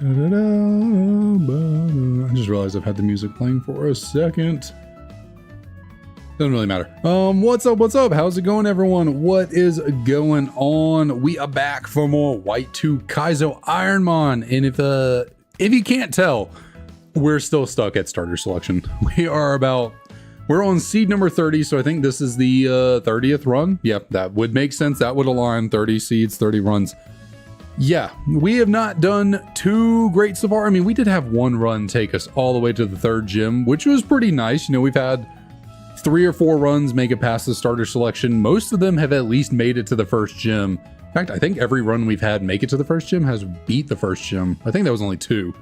I just realized I've had the music playing for a second. Doesn't really matter. What's up? What's up? How's it going, everyone? What is going on? We are back for more White 2 Kaizo IronMON. And if you can't tell, we're still stuck at starter selection. We're on seed number 30, so I think this is the 30th run. Yep, that would make sense. That would align. 30 seeds, 30 runs. Yeah, we have not done too great so far. I mean, we did have one run take us all the way to the third gym, which was pretty nice. You know, we've had 3 or 4 runs make it past the starter selection. Most of them have at least made it to the first gym. In fact, I think every run we've had make it to the first gym has beat the first gym. I think that was only 2.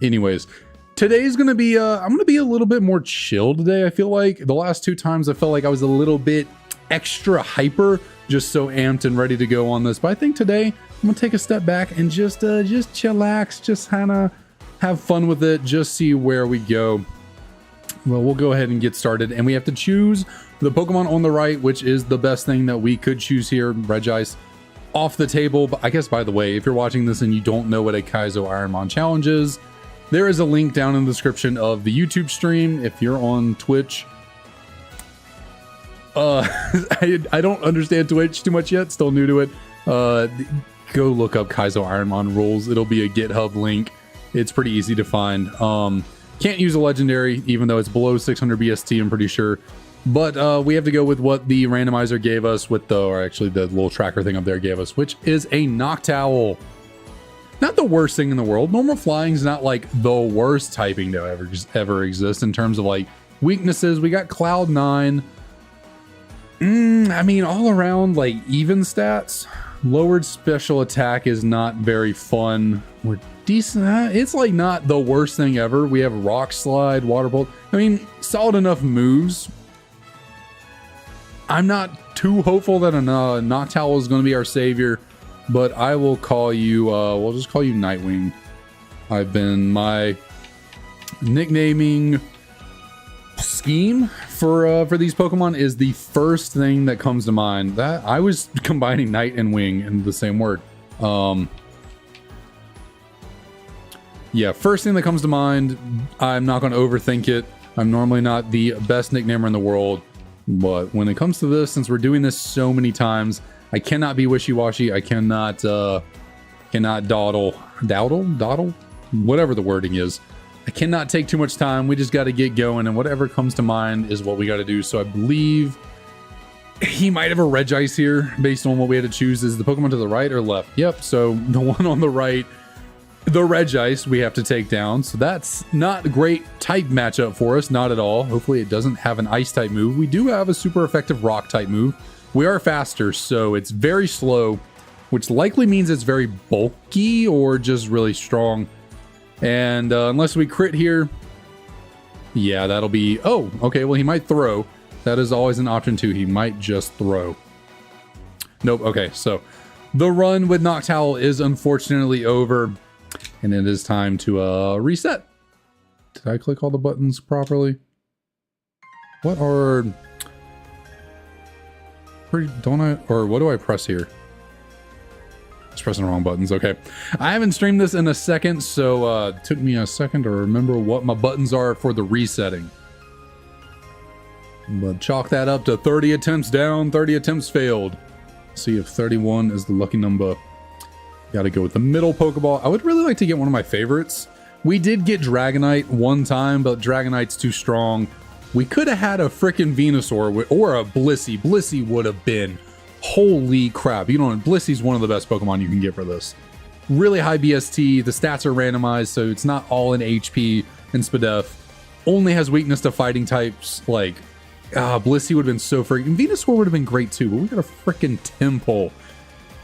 Anyways, today's gonna be, I'm gonna be a little bit more chill today. I feel like the last 2 times I felt like I was a little bit extra hyper, just so amped and ready to go on this. But I think today I'm gonna take a step back and just chillax, just kind of have fun with it, just see where we go. Well, we'll go ahead and get started, and we have to choose the Pokemon on the right, which is the best thing that we could choose here. Regice off the table. But I guess, by the way, if you're watching this and you don't know what a Kaizo IronMON challenge is, there is a link down in the description of the YouTube stream. If you're on Twitch, I don't understand Twitch too much yet, still new to it. Go look up Kaizo IronMON Rules. It'll be a GitHub link. It's pretty easy to find. Can't use a legendary, even though it's below 600 BST, I'm pretty sure. But we have to go with what the randomizer gave us with or actually the little tracker thing up there gave us, which is a Noctowl. Not the worst thing in the world. Normal flying is not like the worst typing to ever exist in terms of like weaknesses. We got Cloud9. I mean, all around like even stats. Lowered special attack is not very fun. We're decent. It's like not the worst thing ever. We have Rock Slide, Water Bolt. I mean, solid enough moves. I'm not too hopeful that a Noctowl is going to be our savior, but I will call you, we'll just call you Nightwing. My nicknaming scheme for these Pokemon is the first thing that comes to mind. That I was combining Night and Wing in the same word. Yeah, first thing that comes to mind. I'm not going to overthink it. I'm normally not the best nicknamer in the world, but when it comes to this, since we're doing this so many times, I cannot be wishy-washy. I cannot dawdle, whatever the wording is. I cannot take too much time. We just got to get going, and whatever comes to mind is what we got to do. So I believe he might have a Regice here based on what we had to choose. Is the Pokemon to the right or left? Yep, so the one on the right, the Regice, we have to take down. So that's not a great type matchup for us, not at all. Hopefully it doesn't have an ice type move. We do have a super effective rock type move. We are faster, so it's very slow, which likely means it's very bulky or just really strong. And unless we crit here, yeah, that'll be, oh, okay, well, he might throw. That is always an option too. He might just throw. Nope, okay, so the run with Noctowl is unfortunately over, and it is time to reset. Did I click all the buttons properly? What are, don't I, or what do I press here? Pressing the wrong buttons. Okay, I haven't streamed this in a second, so it took me a second to remember what my buttons are for the resetting. But chalk that up to 30 attempts down, 30 attempts failed. See if 31 is the lucky number. Gotta go with the middle Pokeball. I would really like to get one of my favorites. We did get Dragonite one time, but Dragonite's too strong. We could have had a freaking Venusaur or a Blissey. Blissey would have been, holy crap. You know, Blissey's one of the best Pokemon you can get for this. Really high BST, the stats are randomized, so it's not all in HP and SPDF. Only has weakness to fighting types. Like, Blissey would have been so freaking... Venusaur would have been great too, but we got a freaking Temple.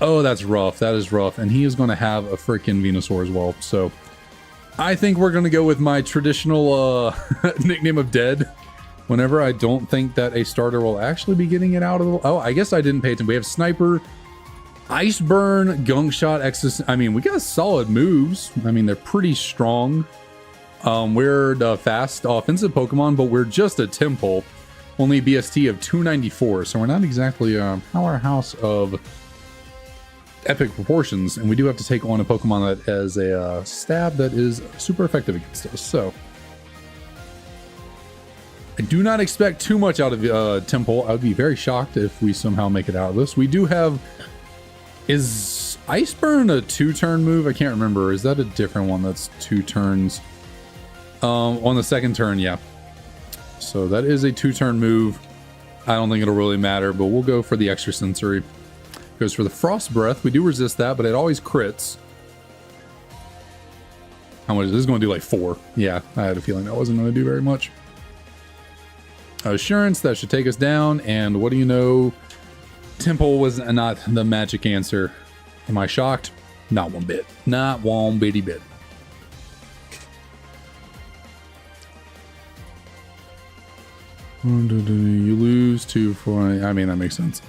Oh, that's rough. That is rough. And he is going to have a freaking Venusaur as well. So, I think we're going to go with my traditional nickname of Dead. Whenever I don't think that a starter will actually be getting it out of the... Oh, I guess I didn't pay attention. We have Sniper, Ice Burn, Gunk Shot, I mean, we got solid moves. I mean, they're pretty strong. We're the fast offensive Pokemon, but we're just a Temple. Only BST of 294, so we're not exactly a powerhouse of epic proportions, and we do have to take on a Pokemon that has a stab that is super effective against us. So I do not expect too much out of Temple. I would be very shocked if we somehow make it out of this. We do have... Is Iceburn a 2-turn move? I can't remember. Is that a different one that's 2 turns? On the second turn, yeah. So that is a 2-turn move. I don't think it'll really matter, but we'll go for the extra sensory. Goes for the Frost Breath. We do resist that, but it always crits. How much is this going to do? Like 4. Yeah, I had a feeling that wasn't going to do very much. Assurance, that should take us down. And what do you know? Temple was not the magic answer. Am I shocked? Not one bit. Not one bitty bit. You lose 2 for... I mean, that makes sense.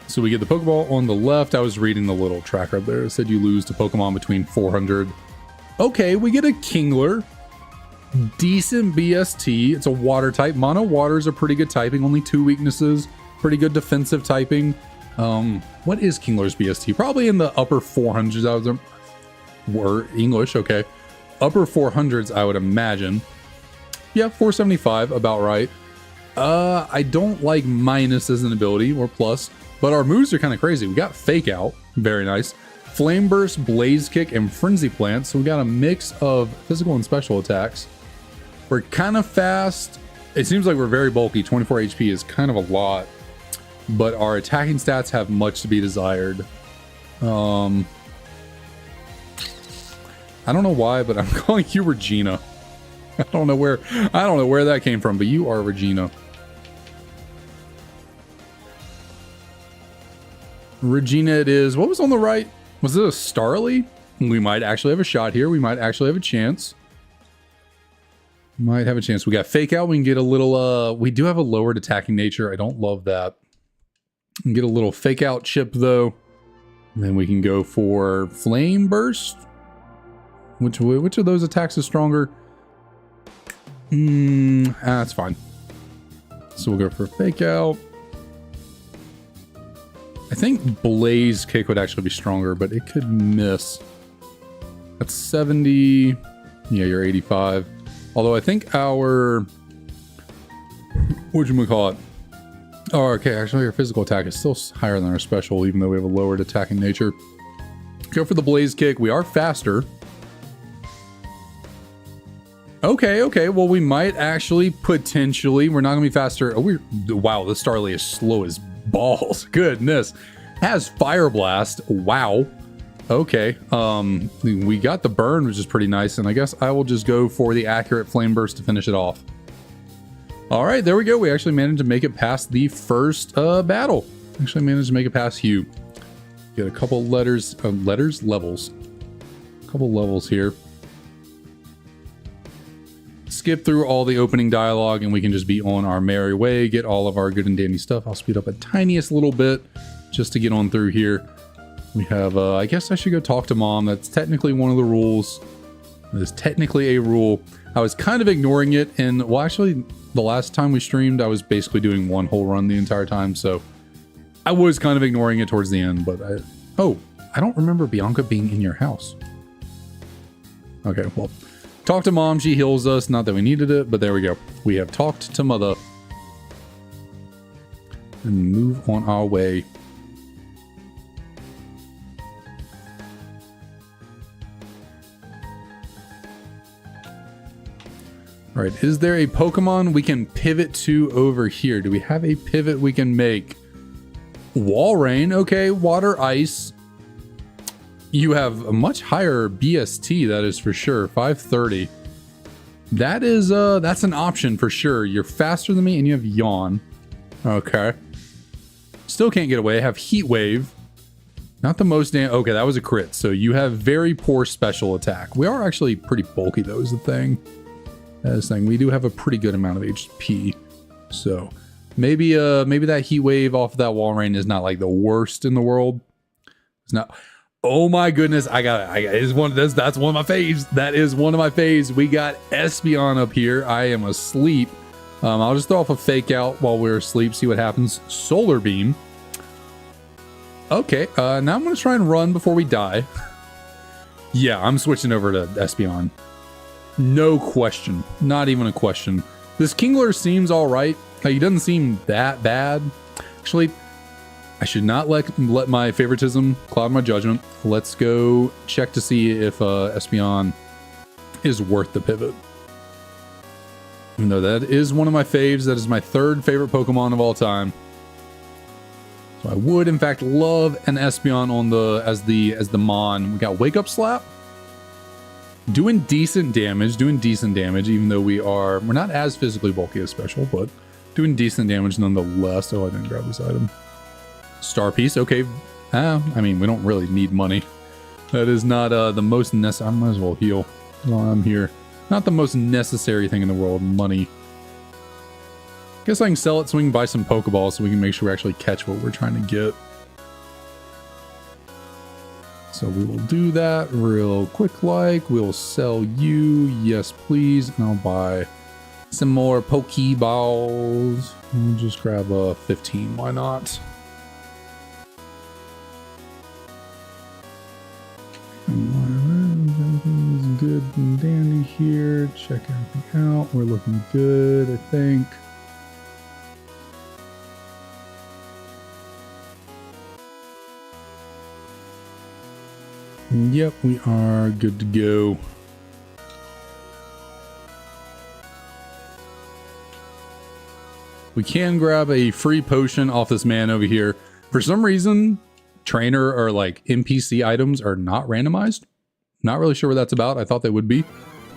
So we get the Pokeball on the left. I was reading the little tracker up there. It said you lose to Pokemon between 400. Okay, we get a Kingler. Decent BST. It's a water type. Mono water is a pretty good typing. Only 2 weaknesses. Pretty good defensive typing. What is Kingler's BST? Probably in the upper 400s. I was were English, okay. Upper 400s, I would imagine. Yeah, 475, about right. I don't like minus as an ability or plus, but our moves are kind of crazy. We got Fake Out, very nice. Flame Burst, Blaze Kick, and Frenzy Plant. So we got a mix of physical and special attacks. We're kind of fast. It seems like we're very bulky. 24 HP is kind of a lot, but our attacking stats have much to be desired. I don't know why, but I'm calling you Regina. I don't know where that came from, but you are Regina. Regina it is. What was on the right? Was it a Starly? We might actually have a shot here. We might actually have a chance. Might have a chance. We got Fake Out. We can get a little, we do have a lowered attacking nature. I don't love that. We can get a little Fake Out chip though. And then we can go for Flame Burst. Which of those attacks is stronger? That's fine. So we'll go for Fake Out. I think Blaze Kick would actually be stronger, but it could miss. That's 70. Yeah, you're 85. Although I think our... whatchamacallit? Oh, okay, actually our physical attack is still higher than our special, even though we have a lowered attacking nature. Go for the Blaze Kick. We are faster. Okay, well, we might actually, potentially, we're not going to be faster. Oh, wow, the Starly is slow as balls. Goodness. Has Fire Blast. Wow. Okay, we got the burn, which is pretty nice, and I guess I will just go for the accurate Flame Burst to finish it off. All right, there we go. We actually managed to make it past the first battle. Actually managed to make it past Hugh. Get a couple levels. A couple levels here. Skip through all the opening dialogue and we can just be on our merry way, get all of our good and dandy stuff. I'll speed up a tiniest little bit just to get on through here. We have, I guess I should go talk to Mom. That's technically one of the rules. That is technically a rule. I was kind of ignoring it, and well, actually, the last time we streamed, I was basically doing one whole run the entire time, so I was kind of ignoring it towards the end, but I don't remember Bianca being in your house. Okay, well, talk to Mom, she heals us. Not that we needed it, but there we go. We have talked to Mother. And move on our way. All right, is there a Pokemon we can pivot to over here? Do we have a pivot we can make? Walrein, okay, Water Ice. You have a much higher BST, that is for sure, 530. That is, that's an option for sure. You're faster than me and you have Yawn. Okay. Still can't get away. I have Heat Wave. Not the most okay, that was a crit. So you have very poor special attack. We are actually pretty bulky though, is the thing. That is the thing. We do have a pretty good amount of HP. So maybe maybe that Heat Wave off of that Walrein is not like the worst in the world. It's not. Oh my goodness, that's one of my faves. That is one of my faves. We got Espeon up here. I am asleep. I'll just throw off a Fake Out while we're asleep, see what happens. Solar Beam. Okay, now I'm gonna try and run before we die. Yeah, I'm switching over to Espeon. No question. Not even a question. This Kingler seems alright. Like, he doesn't seem that bad. Actually, I should not let my favoritism cloud my judgment. Let's go check to see if Espeon is worth the pivot. Even though that is one of my faves, that is my third favorite Pokemon of all time. So I would, in fact, love an Espeon on the as the Mon. We got Wake Up Slap. Doing decent damage, even though we're not as physically bulky as Special, but doing decent damage nonetheless. Oh, I didn't grab this item. Star Piece, okay. I mean, we don't really need money. That is not the most necessary. I might as well heal while I'm here. Not the most necessary thing in the world, money. Guess I can sell it so we can buy some Pokeballs so we can make sure we actually catch what we're trying to get. So we will do that real quick like. We'll sell you, yes please, and I'll buy some more Pokeballs. We'll just grab a 15, why not? Everything's good and dandy here. Check everything out. We're looking good, I think. Yep, we are good to go. We can grab a free potion off this man over here. For some reason, trainer or like NPC items are not randomized. Not really sure what that's about. I thought they would be,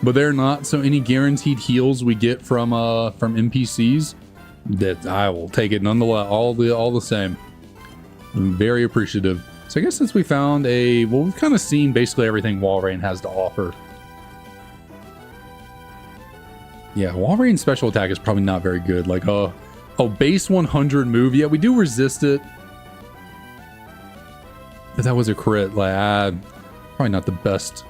but they're not. So any guaranteed heals we get from NPCs, that I will take it nonetheless. All the same. I'm very appreciative. So I guess since we found well, we've kind of seen basically everything Walrein has to offer. Yeah, Walrein's special attack is probably not very good. Like, base 100 move. Yeah, we do resist it. But that was a crit. Like, probably not the best.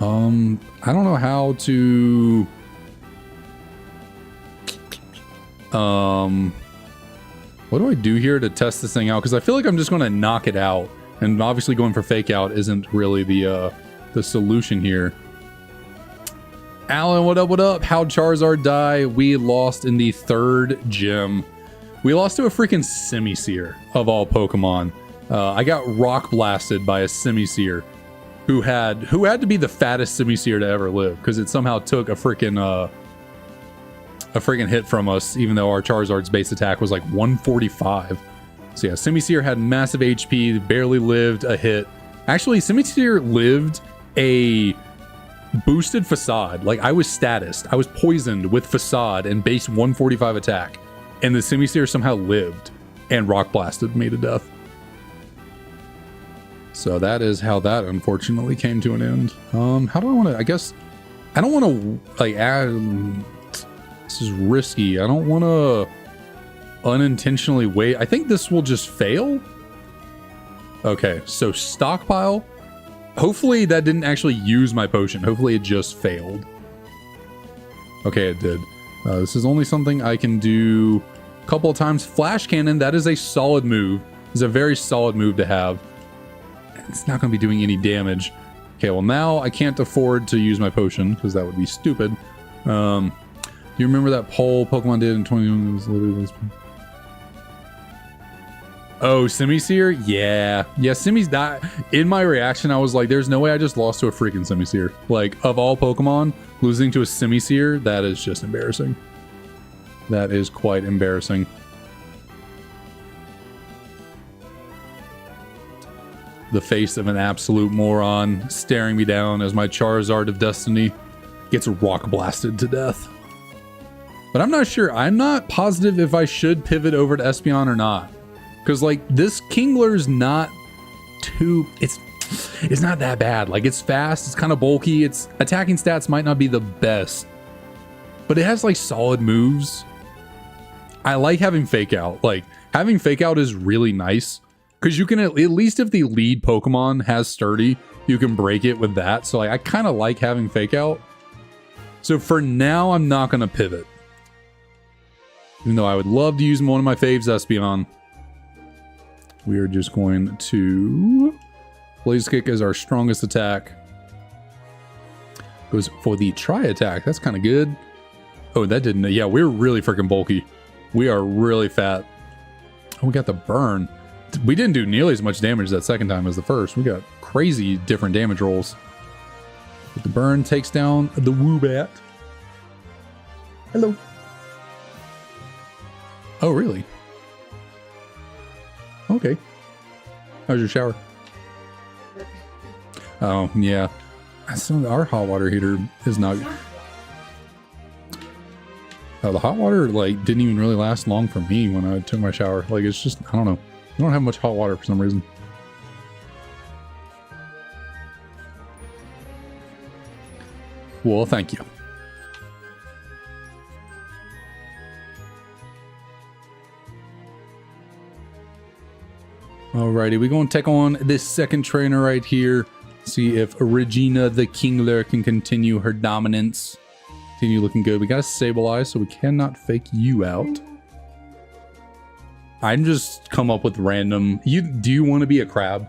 I don't know how to... what do I do here to test this thing out? Because I feel like I'm just going to knock it out. And obviously going for fake out isn't really the solution here. Alan, what up, what up? How'd Charizard die? We lost in the third gym. We lost to a freaking Simisear, of all Pokemon. I got rock blasted by a Simisear who had to be the fattest Simisear to ever live, because it somehow took a freaking hit from us, even though our Charizard's base attack was like 145. So yeah, Simisear had massive HP, barely lived a hit. Actually, Simisear lived a boosted Facade. Like, I was statused. I was poisoned with Facade and base 145 attack. And the Simisear somehow lived and rock blasted me to death. So that is how that unfortunately came to an end. How do I want to, I guess, I don't want to like add, this is risky. I don't want to unintentionally wait. I think this will just fail. Okay, so stockpile. Hopefully that didn't actually use my potion. Hopefully it just failed. Okay, it did. This is only something I can do a couple of times. Flash Cannon, that is a solid move. It's a very solid move to have. It's not going to be doing any damage. Okay, well now I can't afford to use my potion because that would be stupid. Do you remember that poll Pokemon did in 2021? It was literally this. Oh, Simisear? Yeah. Yeah, Simis died. In my reaction, I was like, there's no way I just lost to a freaking Simisear. Like, of all Pokemon, losing to a Simisear, that is just embarrassing. That is quite embarrassing. The face of an absolute moron staring me down as my Charizard of Destiny gets rock blasted to death. But I'm not sure. I'm not positive if I should pivot over to Espeon or not. Because, like, this Kingler's not too... It's not that bad. Like, it's fast. It's kind of bulky. Its attacking stats might not be the best. But it has, like, solid moves. I like having Fake Out. Like, having Fake Out is really nice. Because you can, at least if the lead Pokemon has Sturdy, you can break it with that. So, like, I kind of like having Fake Out. So, for now, I'm not going to pivot. Even though I would love to use one of my faves, Espeon. we are just going to Blaze Kick as our strongest attack. Goes for the Tri Attack. That's kind of good. Oh, that didn't. Yeah, we're really freaking bulky. We are really fat. Oh, we got the burn. We didn't do nearly as much damage that second time as the first. We got crazy different damage rolls. But the burn takes down the Woobat. Hello. Oh, really? Okay. How's your shower? Oh, yeah. Our hot water heater is not... the hot water, like, didn't even really last long for me when I took my shower. Like, it's just, I don't know. I don't have much hot water for some reason. Well, thank you. Alrighty, we're going to take on this second trainer right here. See if Regina the Kingler can continue her dominance. Continue looking good. We got to stabilize, so we cannot fake you out. I'm just come up with random. Do you want to be a crab?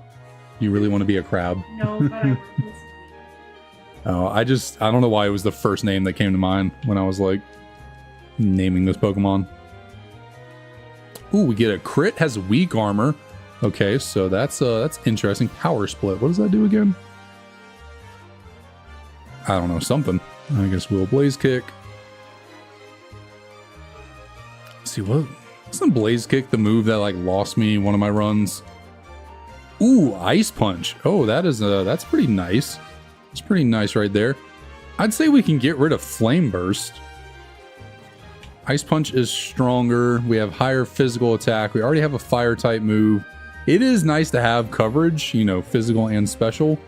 You really want to be a crab? No, but I Oh, I don't know why it was the first name that came to mind when I was like naming this Pokemon. Ooh, we get a crit, has weak armor. Okay, so that's interesting. Power split. What does that do again? I don't know, something. I guess we'll Blaze Kick. Let's see, wasn't Blaze Kick the move that like lost me one of my runs? Ooh, Ice Punch. Oh, that's pretty nice. It's pretty nice right there. I'd say we can get rid of Flame Burst. Ice Punch is stronger. We have higher physical attack. We already have a fire type move. It is nice to have coverage, you know, physical and special.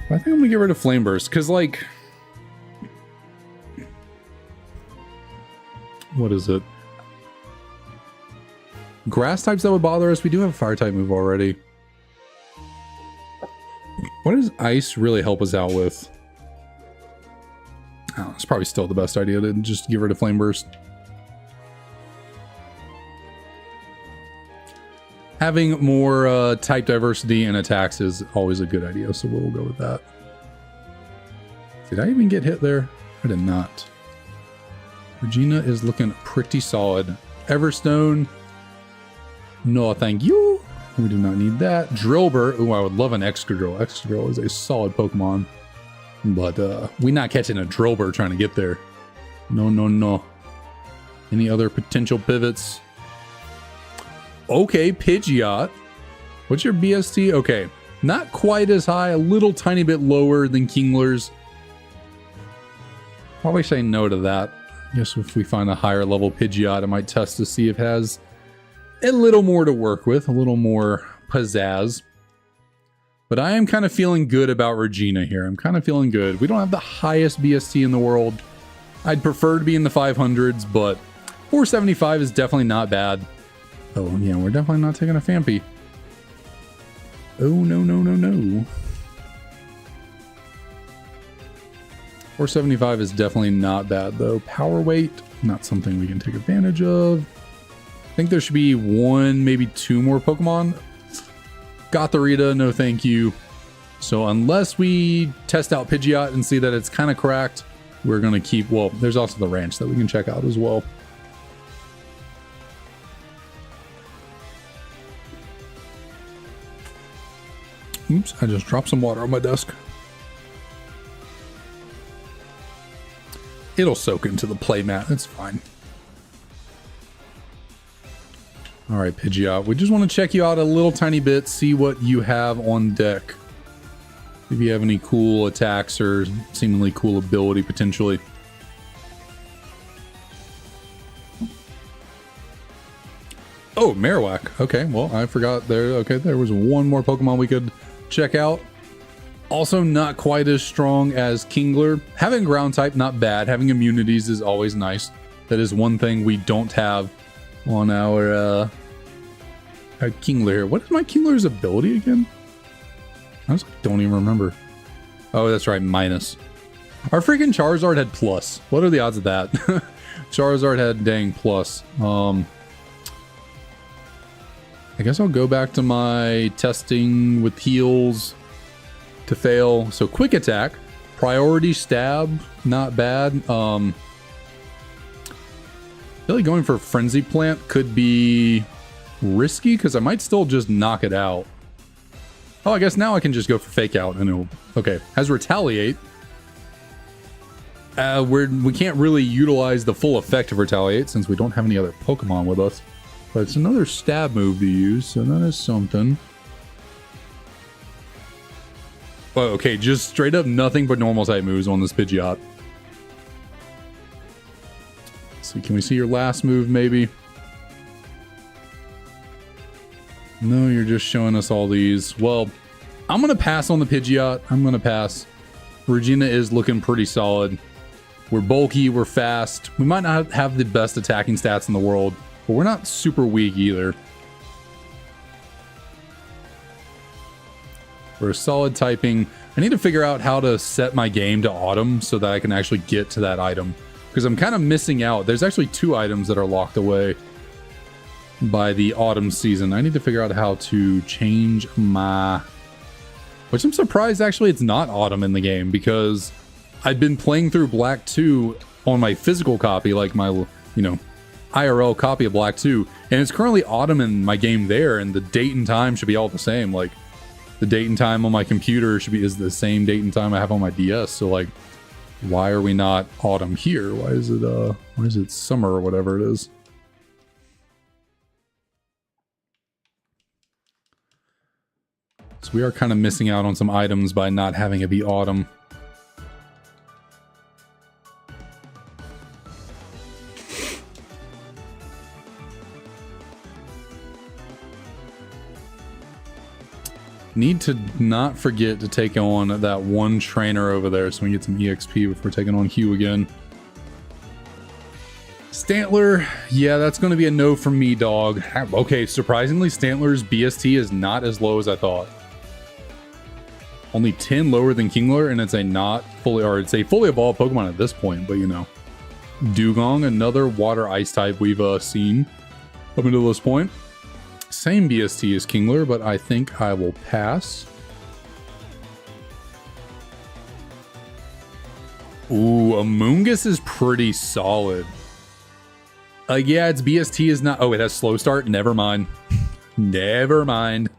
I think I'm gonna get rid of Flame Burst because, like, what is it? Grass types that would bother us. We do have a fire type move already. What does ice really help us out with? Oh, it's probably still the best idea to just get rid of Flame Burst. Having more type diversity and attacks is always a good idea, so we'll go with that. Did I even get hit there? I did not. Regina is looking pretty solid. Everstone. No, thank you. We do not need that. Drillbur. Ooh, I would love an Excadrill. Excadrill is a solid Pokemon. But we're not catching a Drillbur trying to get there. No, no, no. Any other potential pivots? Okay, Pidgeot. What's your BST? Okay, not quite as high, a little tiny bit lower than Kingler's. Probably say no to that. I guess if we find a higher level Pidgeot, I might test to see if it has a little more to work with, a little more pizzazz. But I am kind of feeling good about Regina here. I'm kind of feeling good. We don't have the highest BST in the world. I'd prefer to be in the 500s, but 475 is definitely not bad. Oh, yeah, we're definitely not taking a Phanpy. Oh, no, no, no, no. 475 is definitely not bad, though. Power weight, not something we can take advantage of. I think there should be one, maybe two more Pokemon. Gothorita, no thank you. So unless we test out Pidgeot and see that it's kind of cracked, we're going to keep... Well, there's also the ranch that we can check out as well. Oops, I just dropped some water on my desk. It'll soak into the playmat. It's fine. All right, Pidgeot. We just want to check you out a little tiny bit, see what you have on deck. If you have any cool attacks or seemingly cool ability, potentially. Oh, Marowak. Okay, well, I forgot there. Okay, there was one more Pokemon we could check out. Also not quite as strong as Kingler. Having ground type, not bad. Having immunities is always nice. That is one thing we don't have on our Kingler here. What is my Kingler's ability again? I just don't even remember. Oh, that's right, minus. Our freaking Charizard had plus. What are the odds of that? Charizard had dang plus. I guess I'll go back to my testing with heals to fail. So quick attack, priority stab, not bad. Really going for frenzy plant could be risky because I might still just knock it out. Oh, I guess now I can just go for fake out and it'll, okay. Has retaliate. We can't really utilize the full effect of retaliate since we don't have any other Pokemon with us. But it's another stab move to use, so that is something. Oh, okay, just straight up nothing but normal type moves on this Pidgeot. So can we see your last move maybe? No, you're just showing us all these. Well, I'm going to pass on the Pidgeot. I'm going to pass. Regina is looking pretty solid. We're bulky, we're fast. We might not have the best attacking stats in the world, but we're not super weak either. We're a solid typing. I need to figure out how to set my game to autumn so that I can actually get to that item. Because I'm kind of missing out. There's actually 2 items that are locked away by the autumn season. I need to figure out how to change my... Which I'm surprised actually it's not autumn in the game, because I've been playing through Black 2 on my physical copy, like my, you know, IRL copy of Black 2, and it's currently autumn in my game there, and the date and time should be all the same. Like, the date and time on my computer is the same date and time I have on my DS, so like, why are we not autumn here? Why is it summer or whatever it is? So we are kind of missing out on some items by not having it be autumn. Need to not forget to take on that one trainer over there so we can get some EXP before taking on Hugh again. Stantler, yeah, that's going to be a no from me, dog. Okay, surprisingly, Stantler's BST is not as low as I thought. Only 10 lower than Kingler, and it's a not fully, or it's a fully evolved Pokemon at this point, but you know. Dugong, another water ice type we've seen up until this point. Same BST as Kingler, but I think I will pass. Ooh, Amoonguss is pretty solid. Yeah, its BST is not... Oh, it has slow start? Never mind. Never mind.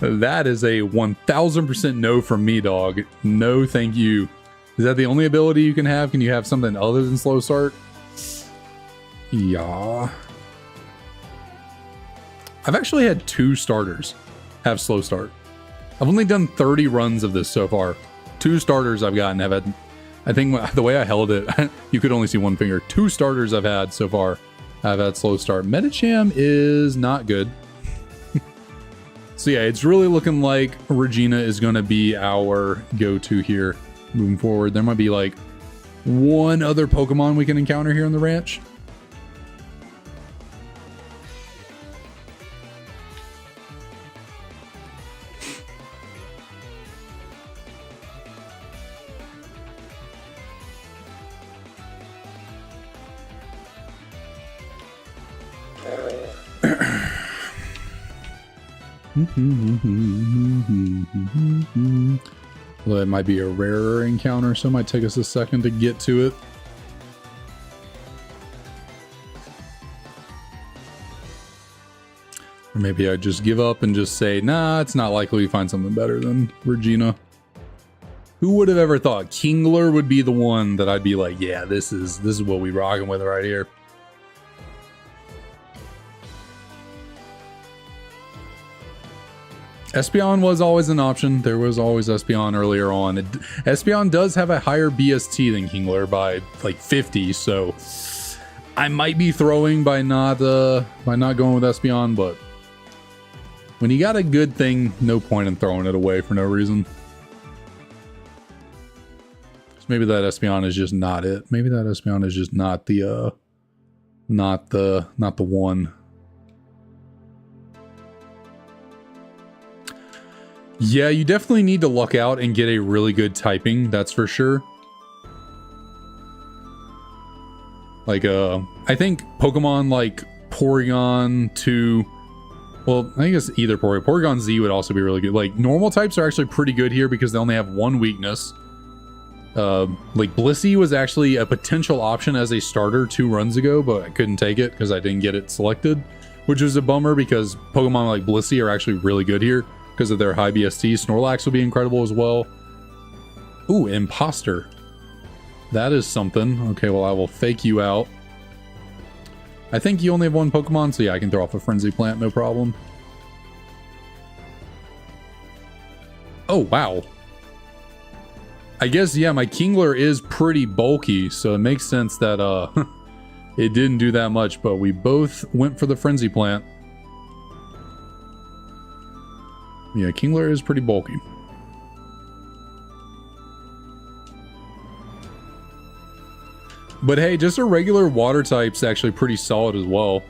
That is a 1000% no from me, dog. No, thank you. Is that the only ability you can have? Can you have something other than slow start? Yeah. I've actually had 2 starters have slow start. I've only done 30 runs of this so far. 2 starters I've gotten have had, I think the way I held it, you could only see one finger. 2 starters I've had so far have had slow start. Medicham is not good. So yeah, it's really looking like Regina is going to be our go-to here moving forward. There might be like one other Pokemon we can encounter here on the ranch. Well, it might be a rarer encounter, so it might take us a second to get to it. Or maybe I just give up and just say, nah, it's not likely we find something better than Regina. Who would have ever thought Kingler would be the one that I'd be like, yeah, this is what we rocking with right here. Espeon was always an option. There was always Espeon earlier on. Espeon does have a higher BST than Kingler by like 50, so I might be throwing by not going with Espeon, but when you got a good thing, no point in throwing it away for no reason. So maybe that Espeon is just not it. Maybe that Espeon is just not the one. Yeah, you definitely need to luck out and get a really good typing, that's for sure. Like, I think Pokemon like Porygon 2 Well, I guess either Porygon Z would also be really good. Like, normal types are actually pretty good here because they only have one weakness. Like, Blissey was actually a potential option as a starter 2 runs ago, but I couldn't take it because I didn't get it selected, which was a bummer because Pokemon like Blissey are actually really good here because of their high BST. Snorlax would be incredible as well. Ooh, Imposter. That is something. Okay, well, I will fake you out. I think you only have one Pokemon, so yeah, I can throw off a Frenzy Plant, no problem. Oh, wow. I guess, yeah, my Kingler is pretty bulky, so it makes sense that it didn't do that much, but we both went for the Frenzy Plant. Yeah, Kingler is pretty bulky. But hey, just a regular water type's actually pretty solid as well.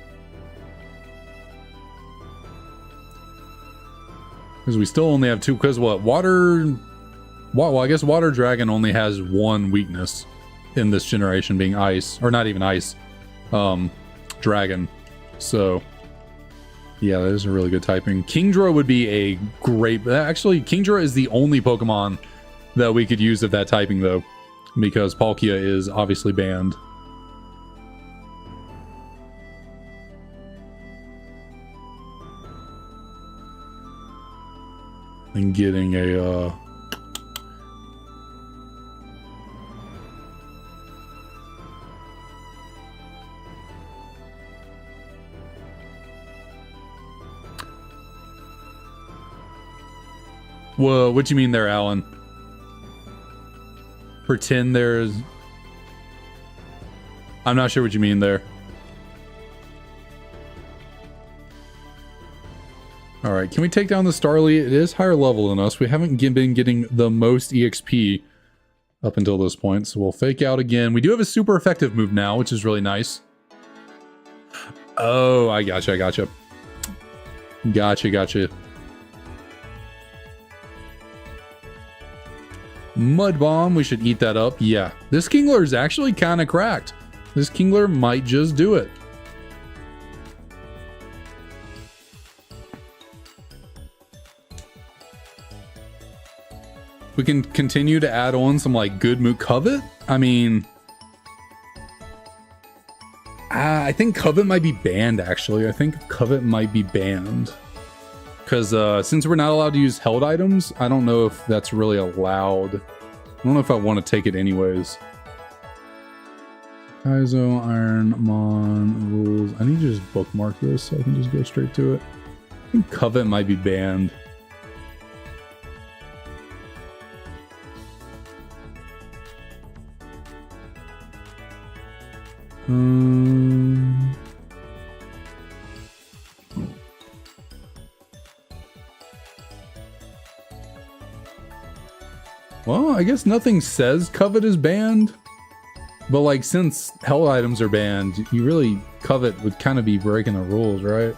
Because we still only have 2, because what? Well, I guess Water Dragon only has 1 weakness in this generation, being Ice. Or not even Ice. Dragon. So, yeah, that is a really good typing. Kingdra would be a great... Actually, Kingdra is the only Pokemon that we could use of that typing, though. Because Palkia is obviously banned. And getting a... Whoa, what do you mean there, Alan? Pretend there's... I'm not sure what you mean there. Alright, can we take down the Starly? It is higher level than us. We haven't been getting the most EXP up until this point, so we'll fake out again. We do have a super effective move now, which is really nice. Oh, I gotcha, I gotcha. Gotcha. Mud Bomb, we should eat that up. Yeah, this Kingler is actually kind of cracked. This Kingler might just do it. We can continue to add on some like good move. Covet? I mean, I think Covet might be banned actually. I think Covet might be banned. Because since we're not allowed to use held items, I don't know if that's really allowed. I don't know if I want to take it anyways. Kaizo IronMON Rules. I need to just bookmark this so I can just go straight to it. I think Covet might be banned. Well, I guess nothing says Covet is banned, but like since held items are banned, you really Covet would kind of be breaking the rules, right?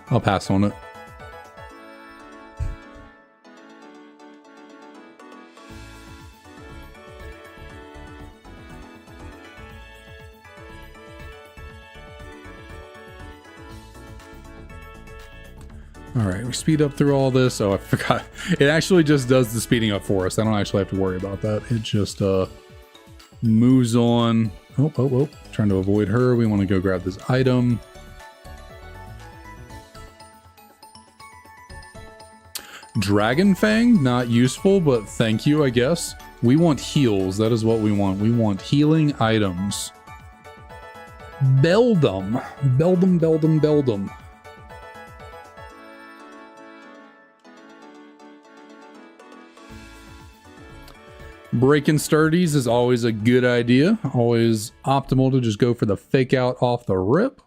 I'll pass on it. Alright, we speed up through all this. Oh, I forgot. It actually just does the speeding up for us. I don't actually have to worry about that. It just moves on. Oh. Trying to avoid her. We want to go grab this item. Dragon Fang, not useful, but thank you, I guess. We want heals. That is what we want. We want healing items. Beldum. Beldum. Breaking sturdies is always a good idea. Always optimal to just go for the fake out off the rip.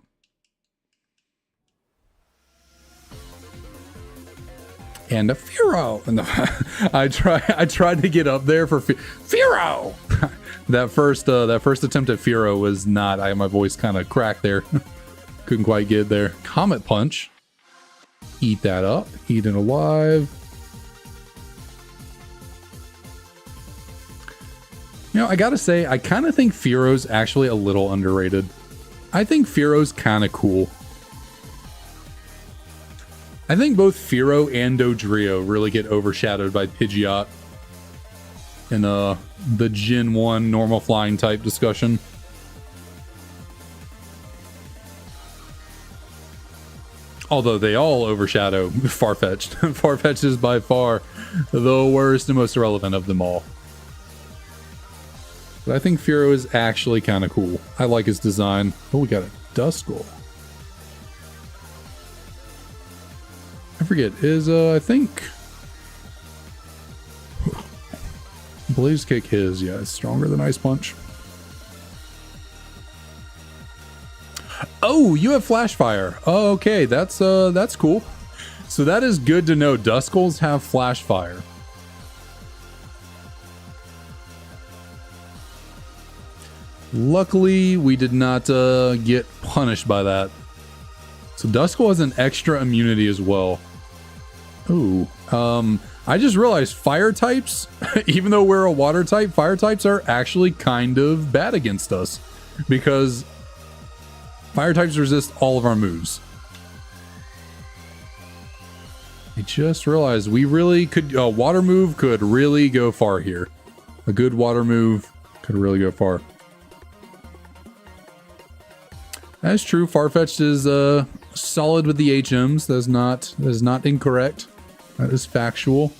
And a Fearow. I tried to get up there for Fearow. that first attempt at Fearow was not. My voice kind of cracked there. Couldn't quite get there. Comet Punch. Eat that up. Eat it alive. You know, I gotta say, I kind of think Fearo's actually a little underrated. I think Fearo's kind of cool. I think both Fearo and Dodrio really get overshadowed by Pidgeot in the Gen 1 normal flying type discussion. Although they all overshadow Farfetch'd. Farfetch'd is by far the worst and most irrelevant of them all. But I think Fearo is actually kind of cool. I like his design. Oh, we got a Duskull. I forget, I think Blaze Kick his, yeah, it's stronger than Ice Punch. Oh, you have Flash Fire. Oh, okay, that's cool. So that is good to know. Duskulls have Flash Fire. Luckily, we did not get punished by that. So Duskull has an extra immunity as well. Ooh, I just realized fire types, even though we're a water type, fire types are actually kind of bad against us because fire types resist all of our moves. I just realized we really could, a water move could really go far here. A good water move could really go far. That's true. Farfetch'd is solid with the HMs. That is not incorrect. That is factual.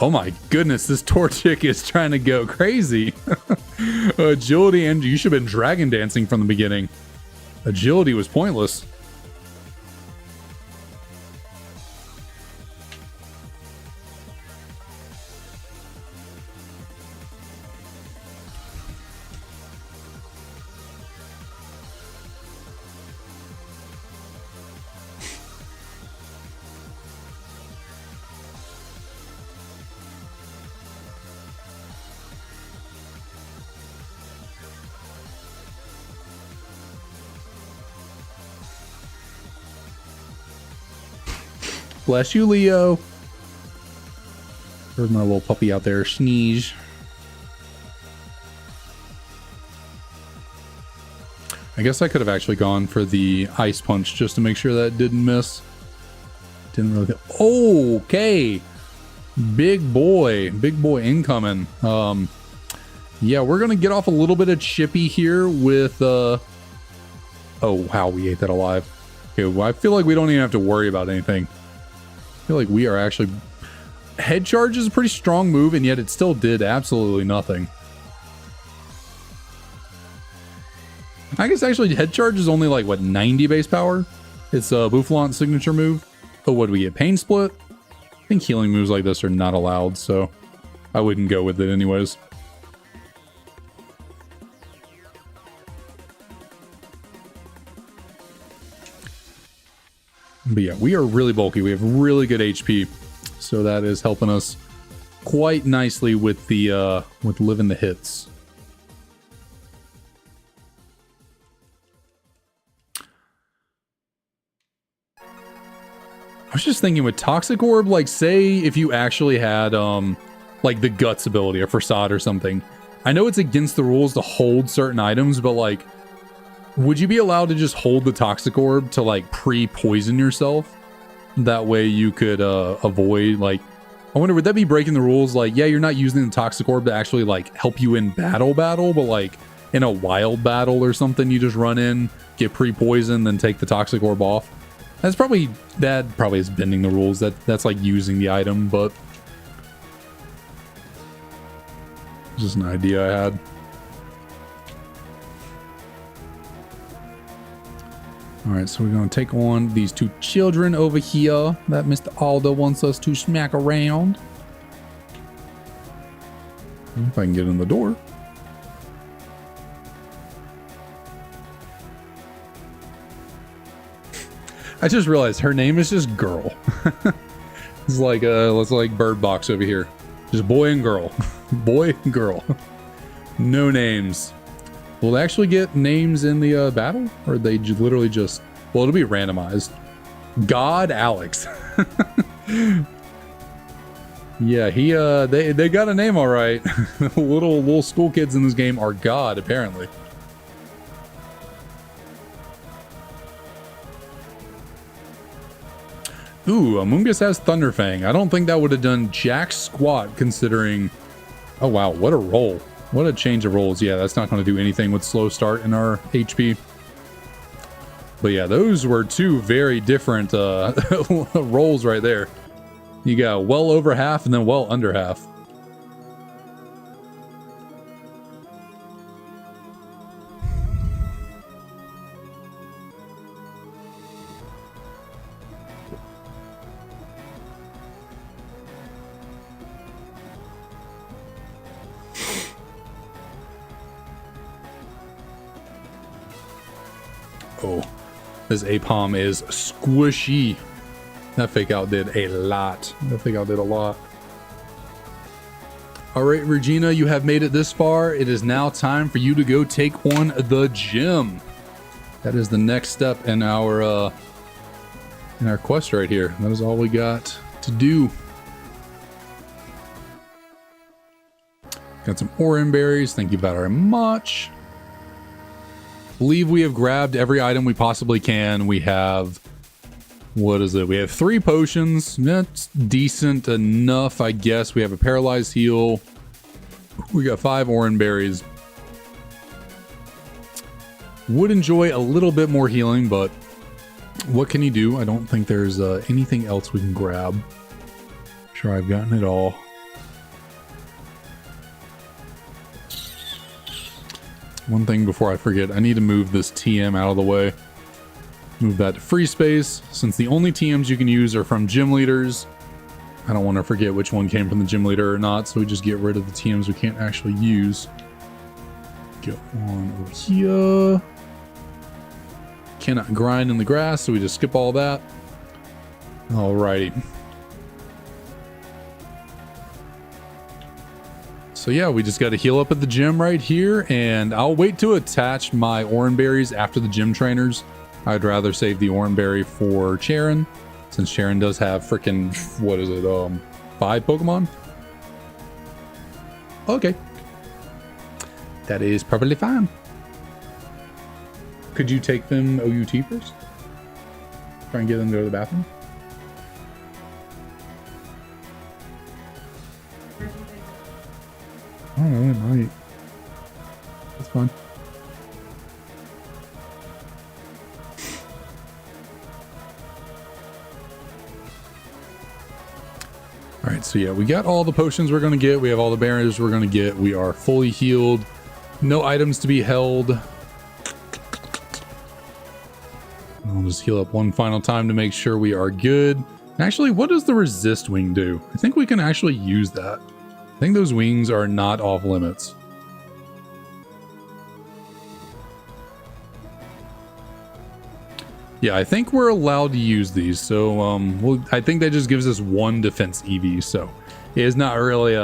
Oh my goodness, this Torchic is trying to go crazy. Agility, and you should have been dragon dancing from the beginning. Agility was pointless. Bless you, Leo. There's my little puppy out there. Sneeze. I guess I could have actually gone for the Ice Punch just to make sure that didn't miss. Didn't really get... Okay. Big boy incoming. Yeah, we're going to get off a little bit of chippy here with... Oh, wow, we ate that alive. Okay, well, I feel like we don't even have to worry about anything. I feel like we are actually... Head Charge is a pretty strong move, and yet it still did absolutely nothing. I guess actually Head Charge is only like, what, 90 base power? It's a Bouffalant's signature move. Oh, what do we get? Pain Split? I think healing moves like this are not allowed, so I wouldn't go with it anyways. But yeah, we are really bulky. We have really good HP. So that is helping us quite nicely with the with living the hits. I was just thinking with Toxic Orb, like say if you actually had like the Guts ability or Facade or something. I know it's against the rules to hold certain items, but like would you be allowed to just hold the Toxic Orb to like pre-poison yourself? That way you could avoid, like, I wonder, would that be breaking the rules? Like, yeah, you're not using the Toxic Orb to actually like help you in battle, but like in a wild battle or something, you just run in, get pre-poisoned, then take the Toxic Orb off. That probably is bending the rules. That's like using the item, but just an idea I had. All right, so we're going to take on these two children over here that Mr. Aldo wants us to smack around. If I can get in the door. I just realized her name is just Girl. It's like let's like Bird Box over here. Just boy and girl. Boy and girl. No names. Will they actually get names in the battle? Or are they literally just Well, it'll be randomized. God Alex. Yeah, they got a name all right. little school kids in this game are God, apparently. Ooh, Amoongus has Thunderfang. I don't think that would have done jack squat considering... Oh wow, what a roll. What a change of rolls. Yeah, that's not going to do anything with slow start in our HP. But yeah, those were two very different rolls right there. You got well over half and then well under half. Oh, this Apom is squishy. That fake out did a lot. That fake out did a lot. All right, Regina, you have made it this far. It is now time for you to go take on the gym. That is the next step in our quest right here. That is all we got to do. Got some Oran berries. Thank you very much. Believe we have grabbed every item we possibly can. We have, what is it? We have 3 potions. That's decent enough, I guess. We have a paralyzed heal. We got 5 Oran berries. Would enjoy a little bit more healing, but what can you do? I don't think there's anything else we can grab. Sure, I've gotten it all. One thing before I forget, I need to move this TM out of the way. Move that to free space. Since the only TMs you can use are from gym leaders, I don't want to forget which one came from the gym leader or not, so we just get rid of the TMs we can't actually use. Go on over here. Cannot grind in the grass, so we just skip all that. Alrighty. So yeah, we just got to heal up at the gym right here, and I'll wait to attach my Oran berries after the gym trainers. I'd rather save the Oran berry for Charon, since Charon does have freaking, what is it, 5 Pokemon? Okay. That is perfectly fine. Could you take them OUT first? Try and get them to go to the bathroom? I don't know, it might. That's fine. Alright, so yeah, we got all the potions we're going to get. We have all the barriers we're going to get. We are fully healed. No items to be held. I'll just heal up one final time to make sure we are good. Actually, what does the resist wing do? I think we can actually use that. I think those wings are not off limits. Yeah, I think we're allowed to use these. So, I think that just gives us 1 defense EV. So, it's not really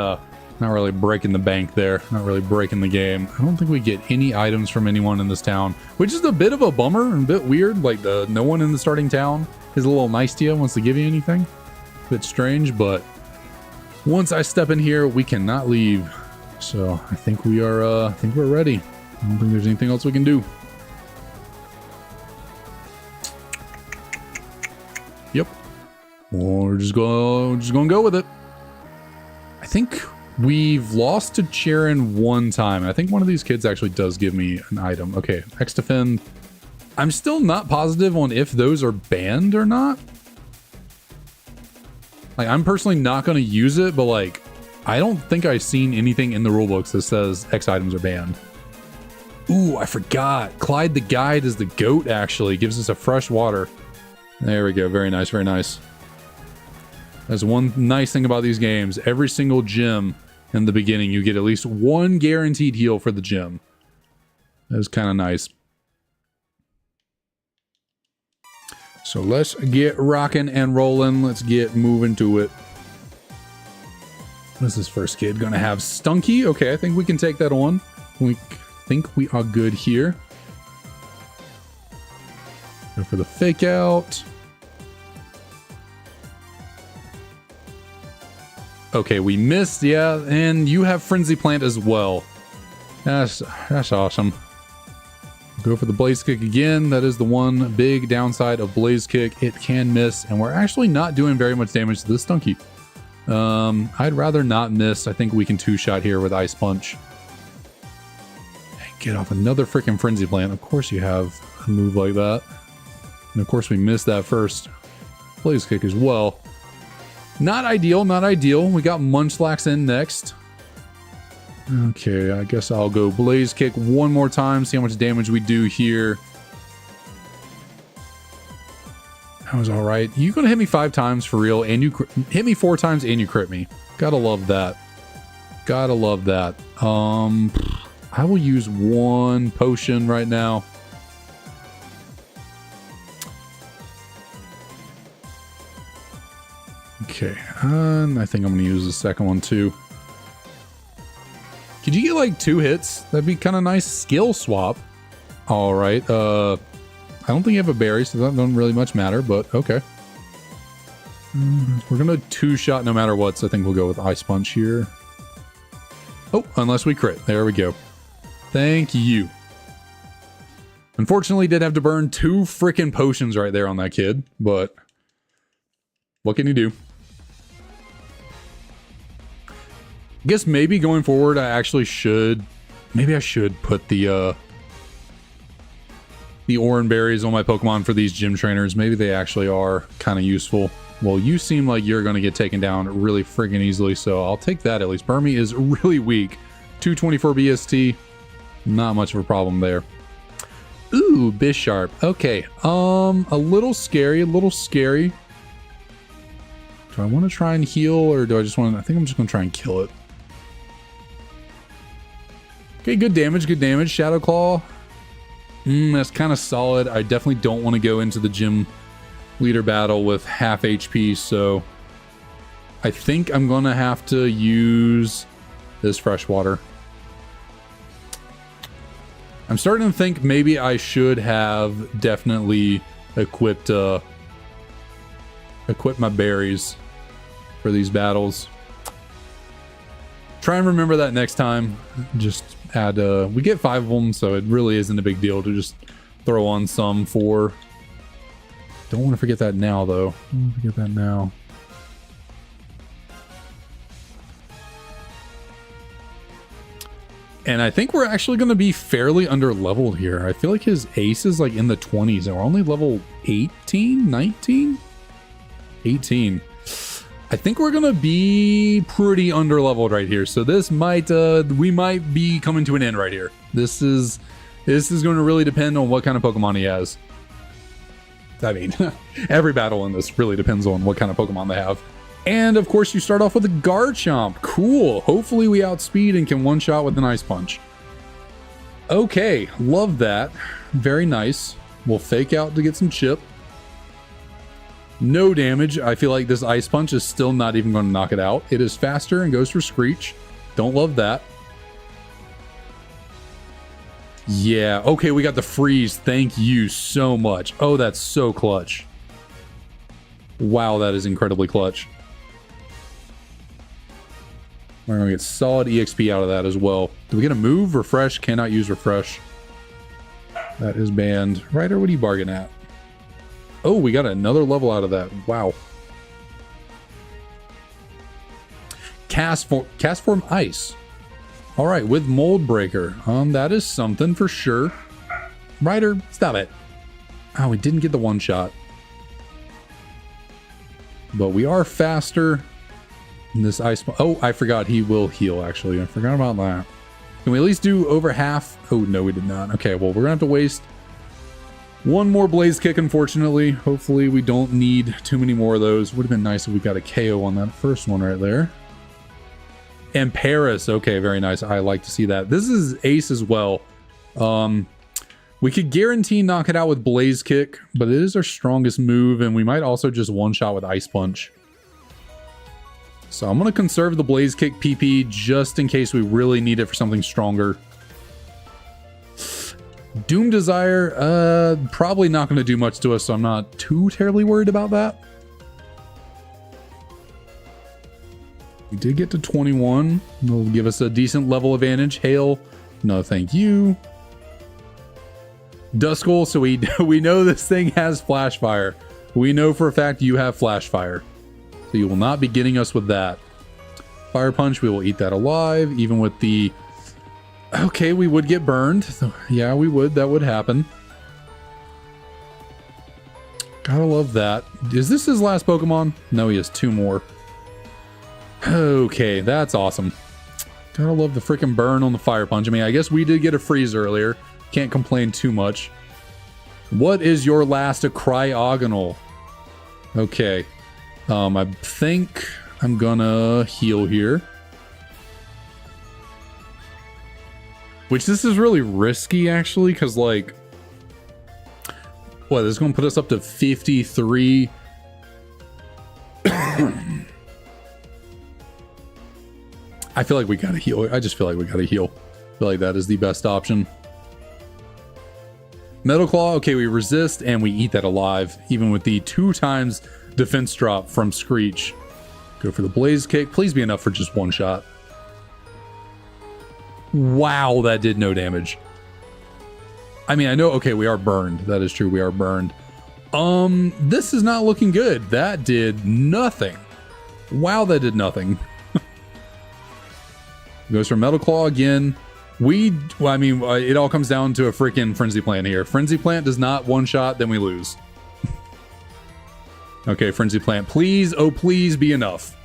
breaking the bank there. Not really breaking the game. I don't think we get any items from anyone in this town, which is a bit of a bummer and a bit weird. Like no one in the starting town is a little nice to you, wants to give you anything. A bit strange, but once I step in here, we cannot leave. So I think we are, I think we're ready. I don't think there's anything else we can do. Yep. We're just gonna go with it. I think we've lost to Charon 1 time. And I think one of these kids actually does give me an item. Okay, X defend. I'm still not positive on if those are banned or not. Like, I'm personally not going to use it, but like, I don't think I've seen anything in the rulebooks that says X items are banned. Ooh, I forgot. Clyde the Guide is the goat, actually. Gives us a fresh water. There we go. Very nice, very nice. That's one nice thing about these games. Every single gym in the beginning, you get at least 1 guaranteed heal for the gym. That is kind of nice. So let's get rocking and rolling. Let's get moving to it. What is this first kid gonna have? Stunky? Okay, I think we can take that on. We think we are good here. Go for the fake out. Okay, we missed, yeah, and you have Frenzy Plant as well. That's awesome. Go for the Blaze Kick again. That is the one big downside of Blaze Kick. It can miss, and we're actually not doing very much damage to this Stunky. I'd rather not miss. I think we can two-shot here with Ice Punch. And get off another freaking Frenzy Plant. Of course you have a move like that. And of course we missed that first Blaze Kick as well. Not ideal, not ideal. We got Munchlax in next. Okay, I guess I'll go Blaze Kick one more time, see how much damage we do here. That was all right. You gonna hit me 5 times for real, and you hit me 4 times and you crit me. Gotta love that. Gotta love that. I will use 1 potion right now. Okay, and I think I'm going to use the second one too. Could you get like 2 hits? That'd be kind of nice. Skill swap. All right. I don't think you have a berry, so that doesn't really much matter, but okay. We're going to two-shot no matter what, so I think we'll go with Ice Punch here. Oh, unless we crit. There we go. Thank you. Unfortunately, did have to burn 2 freaking potions right there on that kid, but what can you do? I guess maybe going forward, I actually should... Maybe I should put the Oran Berries on my Pokemon for these gym trainers. Maybe they actually are kind of useful. Well, you seem like you're going to get taken down really friggin' easily, so I'll take that at least. Burmy is really weak. 224 BST. Not much of a problem there. Ooh, Bisharp. Okay. A little scary, a little scary. Do I want to try and heal, or do I just want to... I think I'm just going to try and kill it. Okay, good damage, good damage. Shadow Claw. That's kind of solid. I definitely don't want to go into the gym leader battle with half HP, so I think I'm going to have to use this fresh water. I'm starting to think maybe I should have definitely equipped my berries for these battles. Try and remember that next time. Just add, we get 5 of them, so it really isn't a big deal to just throw on some for... Don't want to forget that now, though. Don't want to forget that now. And I think we're actually going to be fairly under-leveled here. I feel like his ace is like in the 20s, and we're only level 18, 19? 18. I think we're going to be pretty under-leveled right here. So this might, we might be coming to an end right here. This is going to really depend on what kind of Pokemon he has. I mean, every battle in this really depends on what kind of Pokemon they have. And of course, you start off with a Garchomp. Cool. Hopefully we outspeed and can one-shot with an Ice Punch. Okay, love that. Very nice. We'll fake out to get some chip. No damage. I feel like this Ice Punch is still not even going to knock it out. It is faster and goes for Screech. Don't love that. Yeah, okay, we got the freeze. Thank you so much. Oh, that's so clutch. Wow, that is incredibly clutch. We're going to get solid EXP out of that as well. Do we get a move? Refresh? Cannot use refresh. That is banned. Ryder, what are you bargaining at? Oh, we got another level out of that. Wow. Cast form ice. All right, with Mold Breaker. That is something for sure. Ryder, stop it. Oh, we didn't get the one shot. But we are faster. And this ice... Oh, I forgot he will heal, actually. I forgot about that. Can we at least do over half? Oh, no, we did not. Okay, well, we're going to have to waste one more Blaze Kick, unfortunately. Hopefully, we don't need too many more of those. Would have been nice if we got a KO on that first one right there. And Paris. Okay, very nice. I like to see that. This is Ace as well. We could guarantee knock it out with Blaze Kick, but it is our strongest move, and we might also just one-shot with Ice Punch. So I'm going to conserve the Blaze Kick PP just in case we really need it for something stronger. Doom Desire, probably not going to do much to us, so I'm not too terribly worried about that. We did get to 21. It'll give us a decent level advantage. Hail, no thank you. Duskull, so we know this thing has flash fire. We know for a fact you have flash fire. So you will not be getting us with that. Fire Punch, we will eat that alive, even with the... Okay, we would get burned. Yeah, we would. That would happen. Gotta love that. Is this his last Pokemon? No, he has 2 more. Okay, that's awesome. Gotta love the freaking burn on the Fire Punch. I mean, I guess we did get a freeze earlier. Can't complain too much. What is your last Cryogonal? Okay. I think I'm gonna heal here. Which this is really risky, actually, because, like... What, this is going to put us up to 53... I feel like we gotta heal. I just feel like we gotta heal. I feel like that is the best option. Metal Claw, okay, we resist and we eat that alive, even with the 2 times defense drop from Screech. Go for the Blaze Kick. Please be enough for just 1 shot. Wow, that did no damage. I mean, I know, okay, we are burned. That is true, we are burned. This is not looking good. That did nothing. Wow, that did nothing. Goes for Metal Claw again. Well, I mean, it all comes down to a freaking Frenzy Plant here. Frenzy Plant does not 1-shot, then we lose. Okay, Frenzy Plant, please, oh please be enough.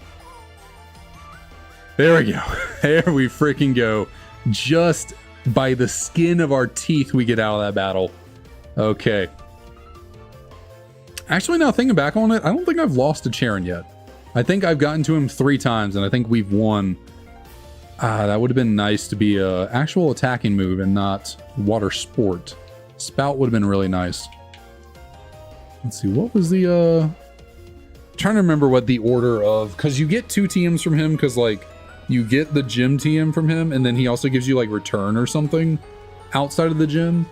There we go. There we freaking go. Just by the skin of our teeth, we get out of that battle. Okay. Actually, now thinking back on it, I don't think I've lost to Charon yet. I think I've gotten to him 3 times, and I think we've won. That would have been nice to be a actual attacking move and not water sport. Spout would have been really nice. Let's see, what was the... trying to remember what the order of... Because you get 2 TMs from him, because, like, you get the gym TM from him, and then he also gives you, like, return or something outside of the gym.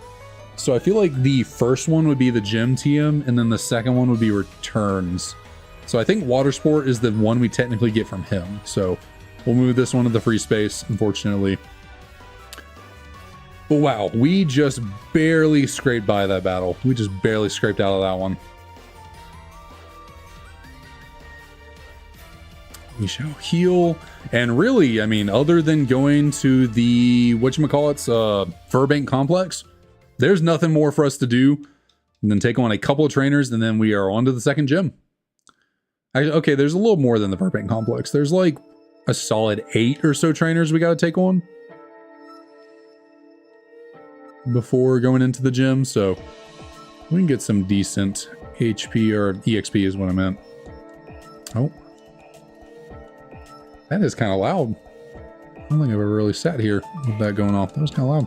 So I feel like the first one would be the gym TM, and then the second one would be returns. So I think water sport is the one we technically get from him. So we'll move this one to the free space, unfortunately. But wow, we just barely scraped by that battle. We just barely scraped out of that one. We shall heal. And really, I mean, other than going to the, whatchamacallits, Furbank Complex, there's nothing more for us to do than take on a couple of trainers, and then we are on to the second gym. Okay, there's a little more than the Furbank Complex. There's like a solid 8 or so trainers we got to take on before going into the gym, so we can get some decent HP, or EXP is what I meant. Oh. That is kind of loud. I don't think I've ever really sat here with that going off. That was kind of loud.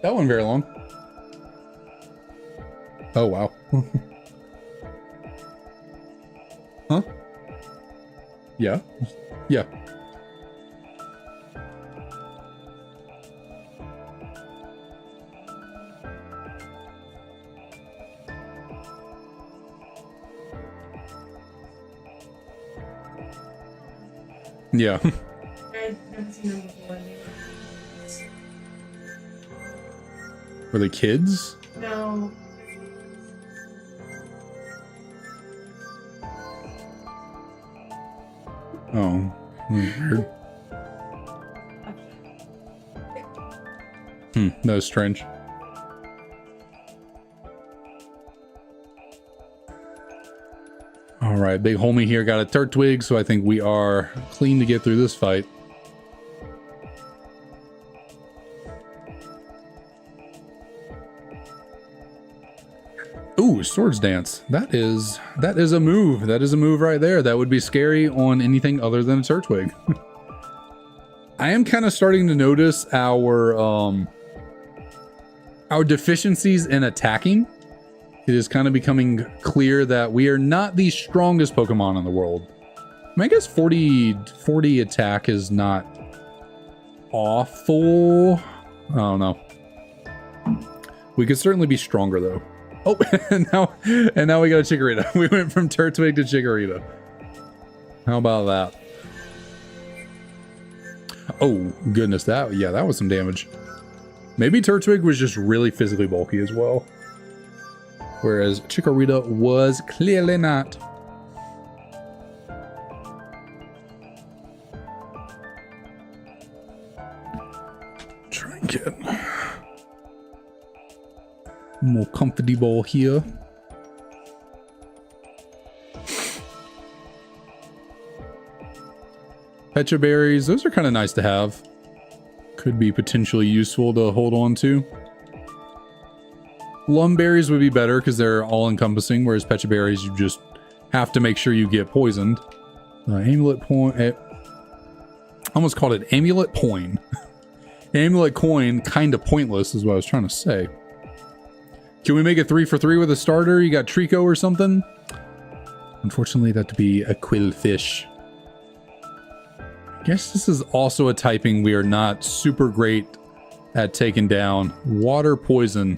That wasn't very long. Oh, wow. Huh? Yeah. Yeah. Yeah. I haven't seen them before. Were they kids? No. Oh, weird. That was strange. All right, big homie here got a Turtwig, so I think we are clean to get through this fight. Ooh, Swords Dance. That is a move. That is a move right there. That would be scary on anything other than a Turtwig. I am kind of starting to notice our deficiencies in attacking. It is kind of becoming clear that we are not the strongest Pokemon in the world. I mean, I guess 40 attack is not awful. I don't know. We could certainly be stronger though. Oh, and now we got a Chikorita. We went from Turtwig to Chikorita. How about that? Oh goodness, that was some damage. Maybe Turtwig was just really physically bulky as well, whereas Chikorita was clearly not. Try and get more comfortable here. Pecha berries, those are kind of nice to have. Could be potentially useful to hold on to. Lum berries would be better because they're all-encompassing, whereas Pecha berries, you just have to make sure you get poisoned. Amulet point. I almost called it amulet coin. Amulet coin, kind of pointless, is what I was trying to say. Can we make it 3 for 3 with a starter? You got Trico or something? Unfortunately, that'd be a Quillfish. I guess this is also a typing we are not super great at taking down. Water poison.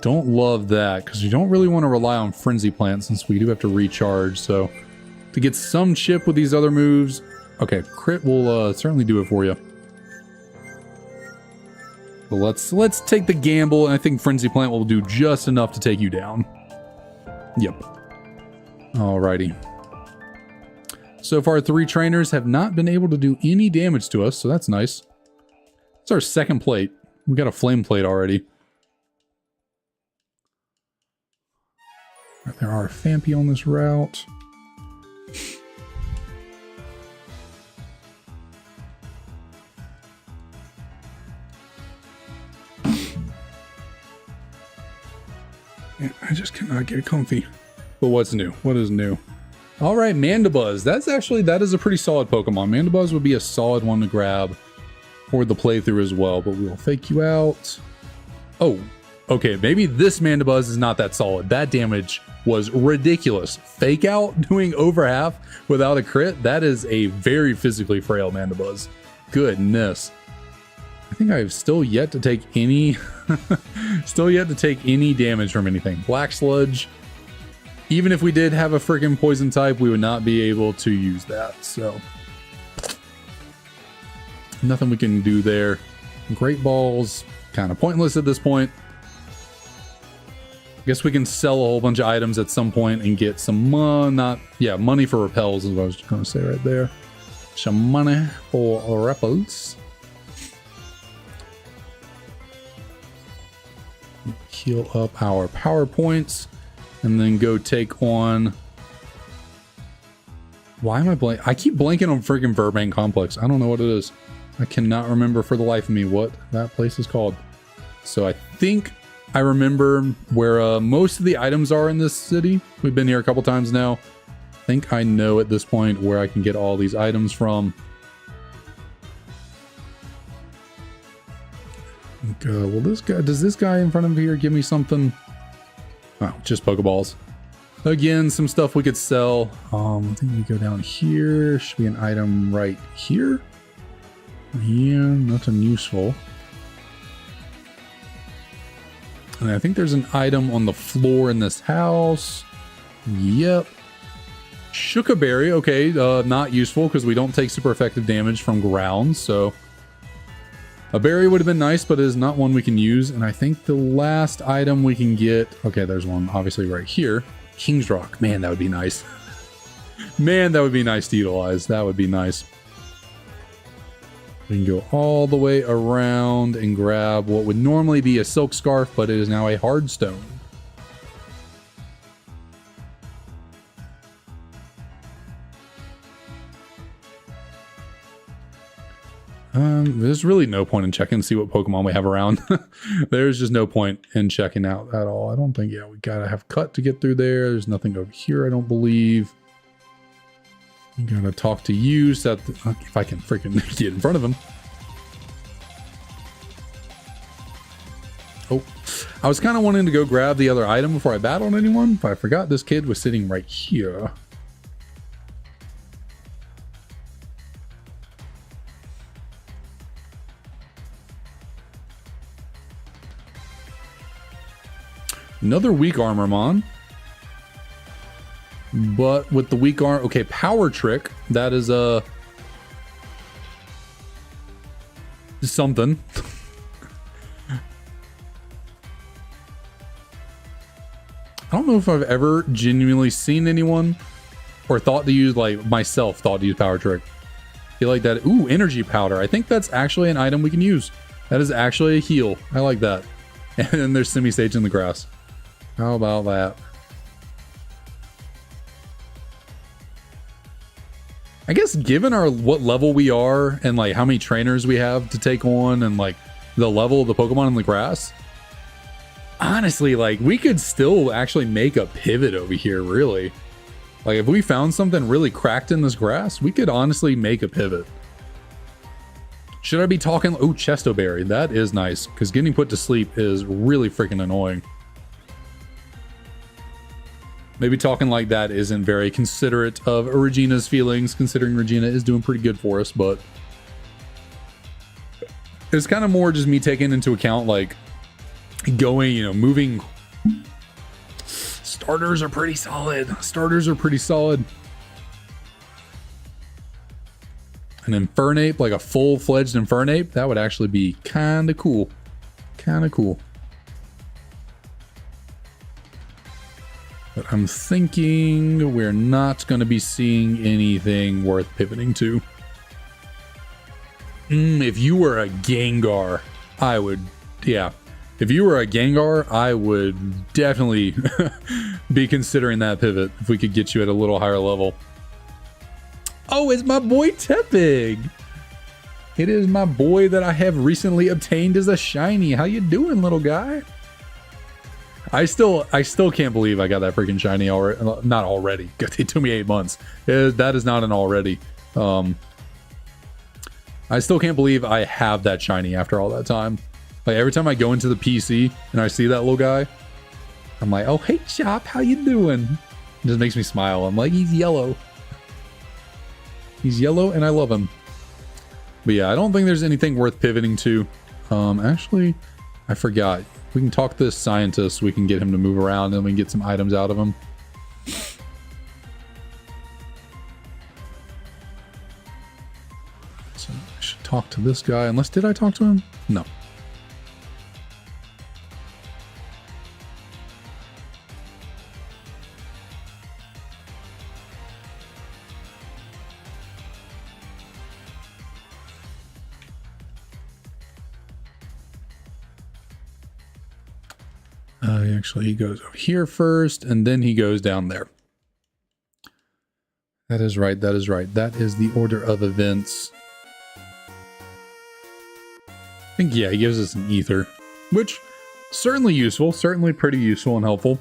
Don't love that because you don't really want to rely on Frenzy Plant since we do have to recharge. So to get some chip with these other moves. Okay, crit will certainly do it for you. But let's take the gamble, and I think Frenzy Plant will do just enough to take you down. Yep. Alrighty. So far, 3 trainers have not been able to do any damage to us, so that's nice. It's our second plate. We got a flame plate already. There are Fampi on this route. I just cannot get comfy. But what's new? What is new? All right, Mandibuzz. That is a pretty solid Pokemon. Mandibuzz would be a solid one to grab for the playthrough as well, but we will fake you out. Oh, okay. Maybe this Mandibuzz is not that solid. That damage was ridiculous. Fake out doing over half without a crit. That is a very physically frail Mandibuzz. Goodness. I think I have still yet to take any damage from anything. Black Sludge. Even if we did have a freaking poison type, we would not be able to use that. So nothing we can do there. Great Balls, kind of pointless at this point. I guess we can sell a whole bunch of items at some point and get some money for repels is what I was going to say right there. Some money for repels. Heal up our power points and then go take on. Why am I blank? I keep blanking on freaking Burbank Complex. I don't know what it is. I cannot remember for the life of me what that place is called. So I think I remember where most of the items are in this city. We've been here a couple times now. I think I know at this point where I can get all these items from. Well, does this guy in front of here give me something? Oh, just Pokeballs. Again, some stuff we could sell. I think we go down here. Should be an item right here. Yeah, nothing useful. And I think there's an item on the floor in this house. Yep. Shookaberry. Okay, not useful because we don't take super effective damage from ground, so a berry would have been nice, but it is not one we can use. And I think the last item we can get... Okay, there's one obviously right here. King's Rock. Man, that would be nice. Man, that would be nice to utilize. That would be nice. We can go all the way around and grab what would normally be a Silk Scarf, but it is now a Hard Stone. There's really no point in checking to see what Pokemon we have around. There's just no point in checking out at all. I don't think, yeah, we gotta have Cut to get through there. There's nothing over here, I don't believe. I'm gonna talk to you so that if I can freaking get in front of him. Oh, I was kind of wanting to go grab the other item before I battled anyone, but I forgot this kid was sitting right here. Another weak IronMON. But with the weak arm, okay, power trick. That is something. I don't know if I've ever genuinely seen anyone or thought to use, like myself, thought to use power trick. I feel like that. Ooh, energy powder. I think that's actually an item we can use. That is actually a heal. I like that. And then there's semi-stage in the grass. How about that? I guess given our what level we are and like how many trainers we have to take on and like the level of the Pokemon in the grass, honestly, like we could still actually make a pivot over here, really. Like if we found something really cracked in this grass, we could honestly make a pivot. Should I be talking? Oh, Chesto Berry. That is nice because getting put to sleep is really freaking annoying. Maybe talking like that isn't very considerate of Regina's feelings, considering Regina is doing pretty good for us, but it's kind of more just me taking into account like going, you know, moving. Starters are pretty solid. Starters are pretty solid. An Infernape, like a full-fledged Infernape, that would actually be kind of cool. Kind of cool. But I'm thinking we're not going to be seeing anything worth pivoting to. If you were a Gengar, I would, yeah. If you were a Gengar, I would definitely be considering that pivot if we could get you at a little higher level. Oh, it's my boy Tepig. It is my boy that I have recently obtained as a shiny. How you doing, little guy? I still can't believe I got that freaking shiny already. Not already. It took me 8 months. That is not an already. I still can't believe I have that shiny after all that time. Like every time I go into the PC and I see that little guy, I'm like, oh, hey, Chop, how you doing? It just makes me smile. I'm like, he's yellow. He's yellow and I love him. But yeah, I don't think there's anything worth pivoting to. Actually, I forgot. We can talk to this scientist. We can get him to move around and we can get some items out of him. So I should talk to this guy. Unless, did I talk to him? No. Actually, he goes over here first, and then he goes down there. That is right. That is right. That is the order of events. I think, yeah, he gives us an ether, which certainly useful, certainly pretty useful and helpful,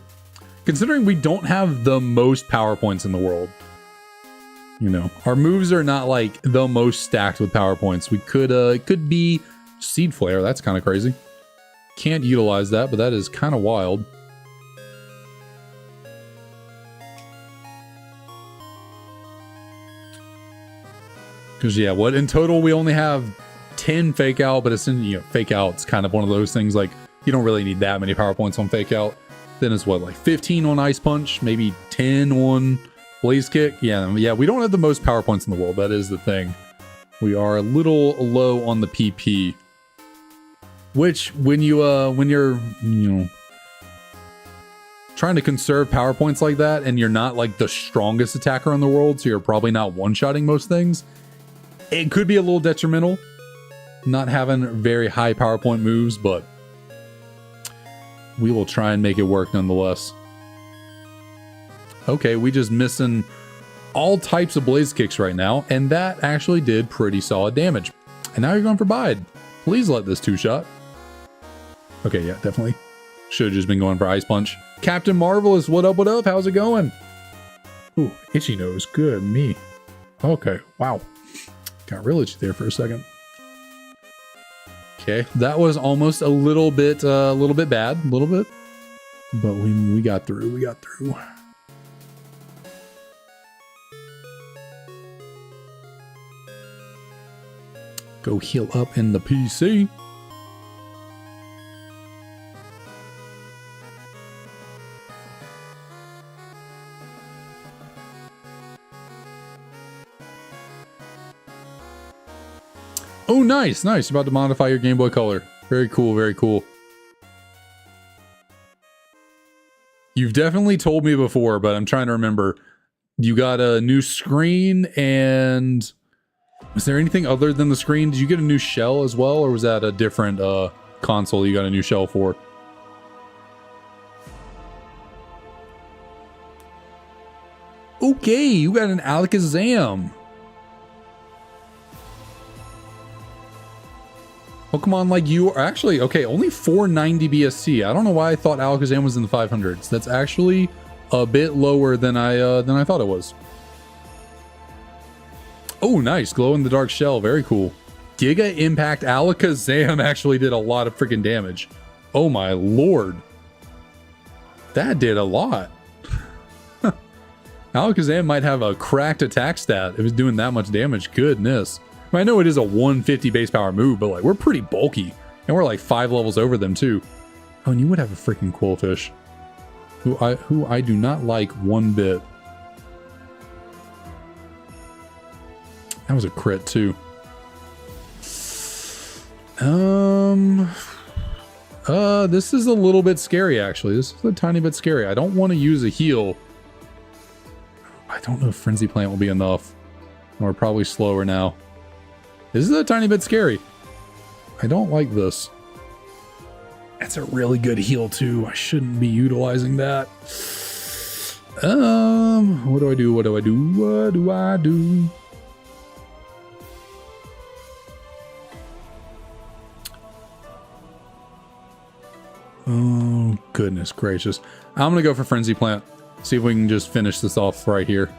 considering we don't have the most power points in the world. You know, our moves are not like the most stacked with power points. We could, it could be Seed Flare. That's kind of crazy. Can't utilize that, but that is kind of wild. Because yeah, what in total we only have 10 fake out, but it's in, you know, fake out's kind of one of those things like you don't really need that many power points on fake out. Then it's what, like 15 on Ice Punch, maybe 10 on Blaze Kick. Yeah, we don't have the most power points in the world. That is the thing. We are a little low on the PP. Which when you're, you know, trying to conserve power points like that and you're not like the strongest attacker in the world, so you're probably not one-shotting most things, it could be a little detrimental not having very high power point moves, but we will try and make it work nonetheless. Okay, we just missing all types of Blaze Kicks right now, and that actually did pretty solid damage. And now you're going for Bide. Please let this two-shot. Okay, yeah, definitely. Should have just been going for Ice Punch. Captain Marvelous, what up, what up? How's it going? Ooh, itchy nose. Good, me. Okay, wow. Got real itchy there for a second. Okay, that was almost a little bit bad. A little bit. But we got through. We got through. Go heal up in the PC. Oh, nice, nice. You're about to modify your Game Boy Color. Very cool, very cool. You've definitely told me before, but I'm trying to remember. You got a new screen, and was there anything other than the screen? Did you get a new shell as well, or was that a different console you got a new shell for? Okay, you got an Alakazam. Pokemon like you are actually, okay, only 490 BSC. I don't know why I thought Alakazam was in the 500s. That's actually a bit lower than I thought it was. Oh, nice. Glow in the dark shell. Very cool. Giga Impact Alakazam actually did a lot of freaking damage. Oh my lord. That did a lot. Alakazam might have a cracked attack stat if it's doing that much damage. Goodness. I know it is a 150 base power move, but like we're pretty bulky. And we're like 5 levels over them too. Oh, and you would have a freaking Quillfish. Who I do not like one bit. That was a crit too. This is a little bit scary actually. This is a tiny bit scary. I don't want to use a heal. I don't know if Frenzy Plant will be enough. We're probably slower now. This is a tiny bit scary. I don't like this. That's a really good heal too. I shouldn't be utilizing that. What do I do? What do I do? What do I do? Oh, goodness gracious. I'm gonna go for Frenzy Plant. See if we can just finish this off right here.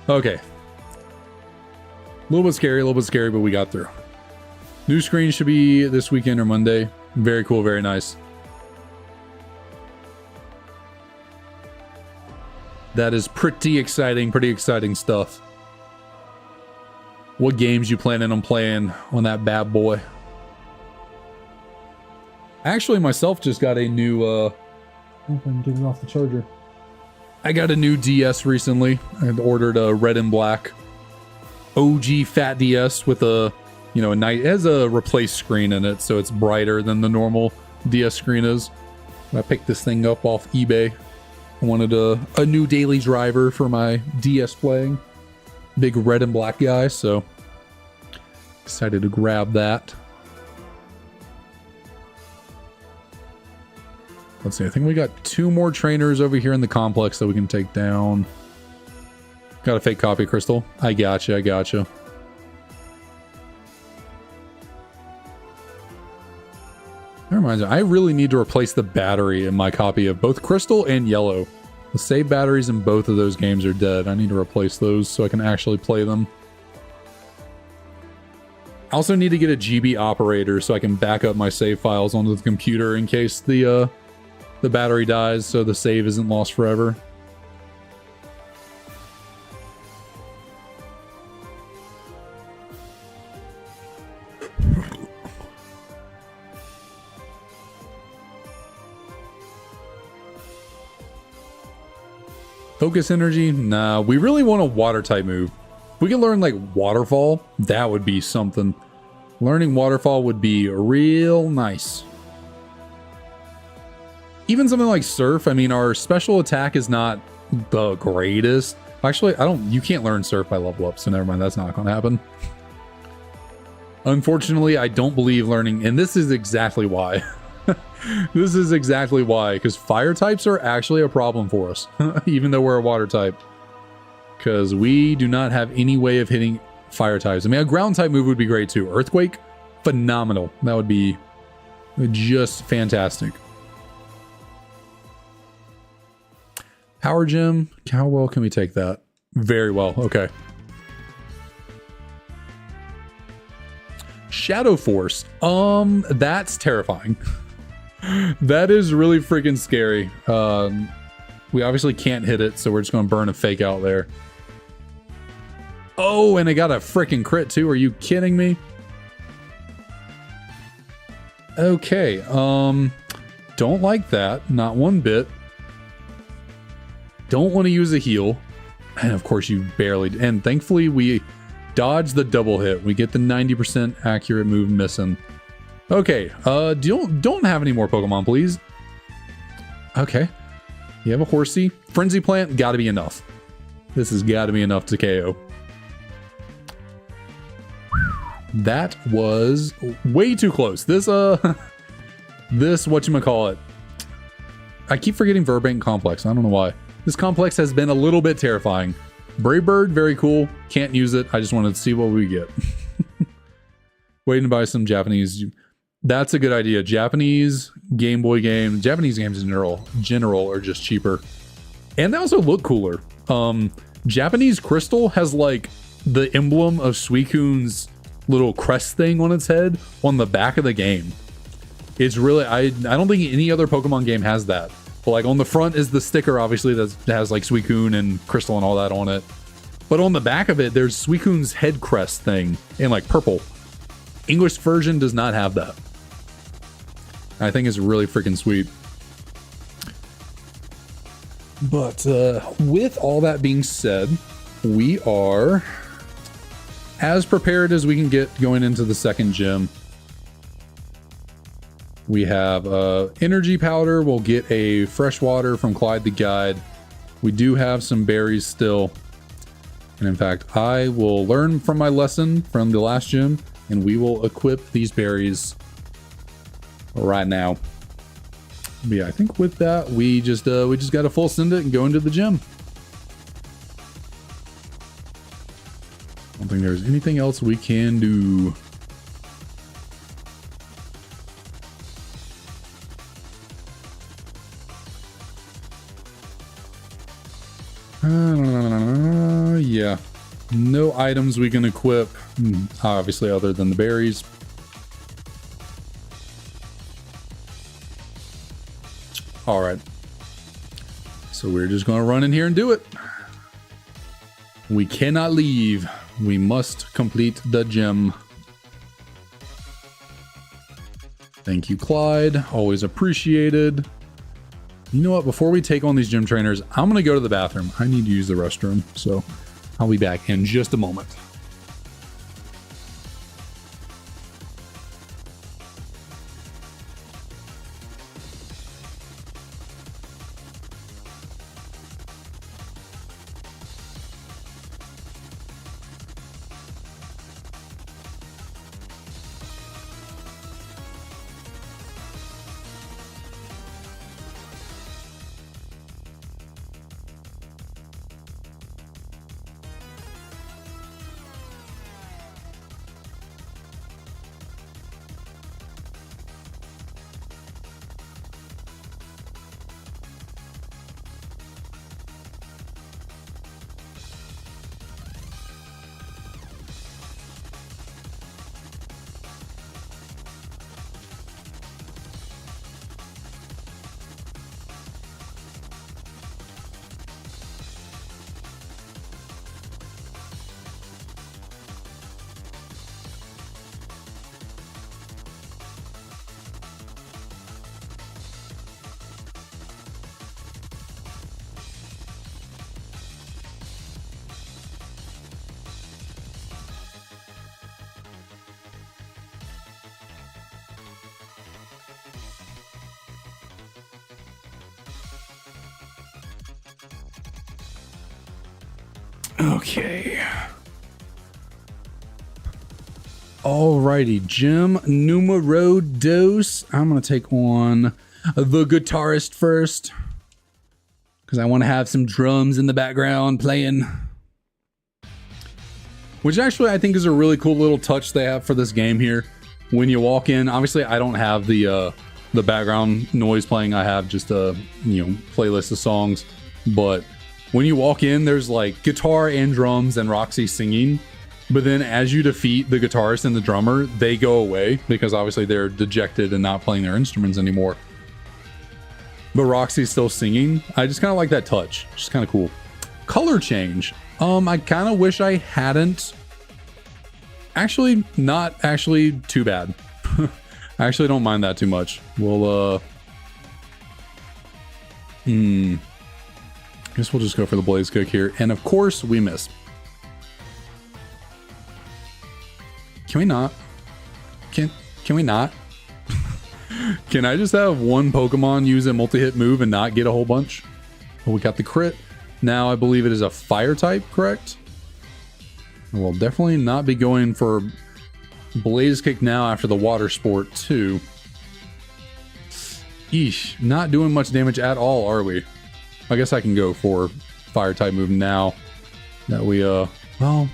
Okay. A little bit scary, but we got through. New screen should be this weekend or Monday. Very cool, very nice. That is pretty exciting stuff. What games you planning on playing on that bad boy? Actually, myself just got a new, I don't know if I can get it off the charger. I got a new DS recently. I had ordered a red and black OG fat DS with a, you know, it has a replace screen in it, so it's brighter than the normal DS screen is. I picked this thing up off eBay. I wanted a new daily driver for my DS playing. Big red and black guy, so decided to grab that. Let's see, I think we got 2 more trainers over here in the complex that we can take down. Got a fake copy, Crystal. I gotcha, I gotcha. That reminds me, I really need to replace the battery in my copy of both Crystal and Yellow. The save batteries in both of those games are dead. I need to replace those so I can actually play them. I also need to get a GB operator so I can back up my save files onto the computer in case the battery dies, so the save isn't lost forever. Focus energy? Nah, we really want a water type move. If we can learn like Waterfall, that would be something. Learning Waterfall would be real nice. Even something like Surf, I mean, our special attack is not the greatest. Actually, you can't learn Surf by level up, so never mind, that's not gonna happen. Unfortunately, I don't believe learning, and this is exactly why. This is exactly why, because fire types are actually a problem for us, even though we're a water type. Because we do not have any way of hitting fire types. I mean, a ground type move would be great too. Earthquake, phenomenal. That would be just fantastic. Power Gem, how well can we take that? Very well, okay. Shadow Force, that's terrifying. That is really freaking scary. We obviously can't hit it, so we're just gonna burn a fake out there. Oh, and it got a freaking crit too, are you kidding me? Okay, don't like that, not one bit. Don't want to use a heal. And of course you barely, and thankfully we dodge the double hit. We get the 90% accurate move missing. Okay, don't have any more Pokemon, please. Okay. You have a Horsey. Frenzy Plant, gotta be enough. This has gotta be enough to KO. That was way too close. This, whatchamacallit. I keep forgetting Verbank Complex. I don't know why. This complex has been a little bit terrifying. Brave Bird, very cool. Can't use it. I just wanted to see what we get. Waiting to buy some Japanese. That's a good idea. Japanese Game Boy game. Japanese games in general are just cheaper. And they also look cooler. Japanese Crystal has like the emblem of Suicune's little crest thing on its head on the back of the game. It's really, I don't think any other Pokemon game has that. But like on the front is the sticker, obviously, that has like Suicune and Crystal and all that on it. But on the back of it, there's Suicune's head crest thing in like purple. English version does not have that. I think it's really freaking sweet. But with all that being said, we are as prepared as we can get going into the second gym. We have energy powder. We'll get a fresh water from Clyde the Guide. We do have some berries still. And in fact, I will learn from my lesson from the last gym, and we will equip these berries right now. But yeah, I think with that, we just got to full send it and go into the gym. I don't think there's anything else we can do. Yeah, no items we can equip, obviously, other than the berries. All right, so we're just going to run in here and do it. We cannot leave. We must complete the gym. Thank you, Clyde. Always appreciated. You know what? Before we take on these gym trainers, I'm going to go to the bathroom. I need to use the restroom, so I'll be back in just a moment. Okay. Alrighty, gym numero dos. I'm gonna take on the guitarist first, because I want to have some drums in the background playing. Which actually I think is a really cool little touch they have for this game here. When you walk in, obviously I don't have the background noise playing. I have just a playlist of songs, but when you walk in, there's like guitar and drums and Roxy singing. But then as you defeat the guitarist and the drummer, they go away because obviously they're dejected and not playing their instruments anymore. But Roxy's still singing. I just kind of like that touch. It's just kind of cool. Color change. I kind of wish I hadn't. Actually, not actually too bad. I actually don't mind that too much. We'll, guess we'll just go for the Blaze Kick here. And of course, we miss. Can we not? Can we not? Can I just have one Pokemon use a multi-hit move and not get a whole bunch? Oh, we got the crit. Now I believe it is a fire type, correct? We'll definitely not be going for Blaze Kick now after the water sport too. Eesh, not doing much damage at all, are we? I guess I can go for fire type move now that we well,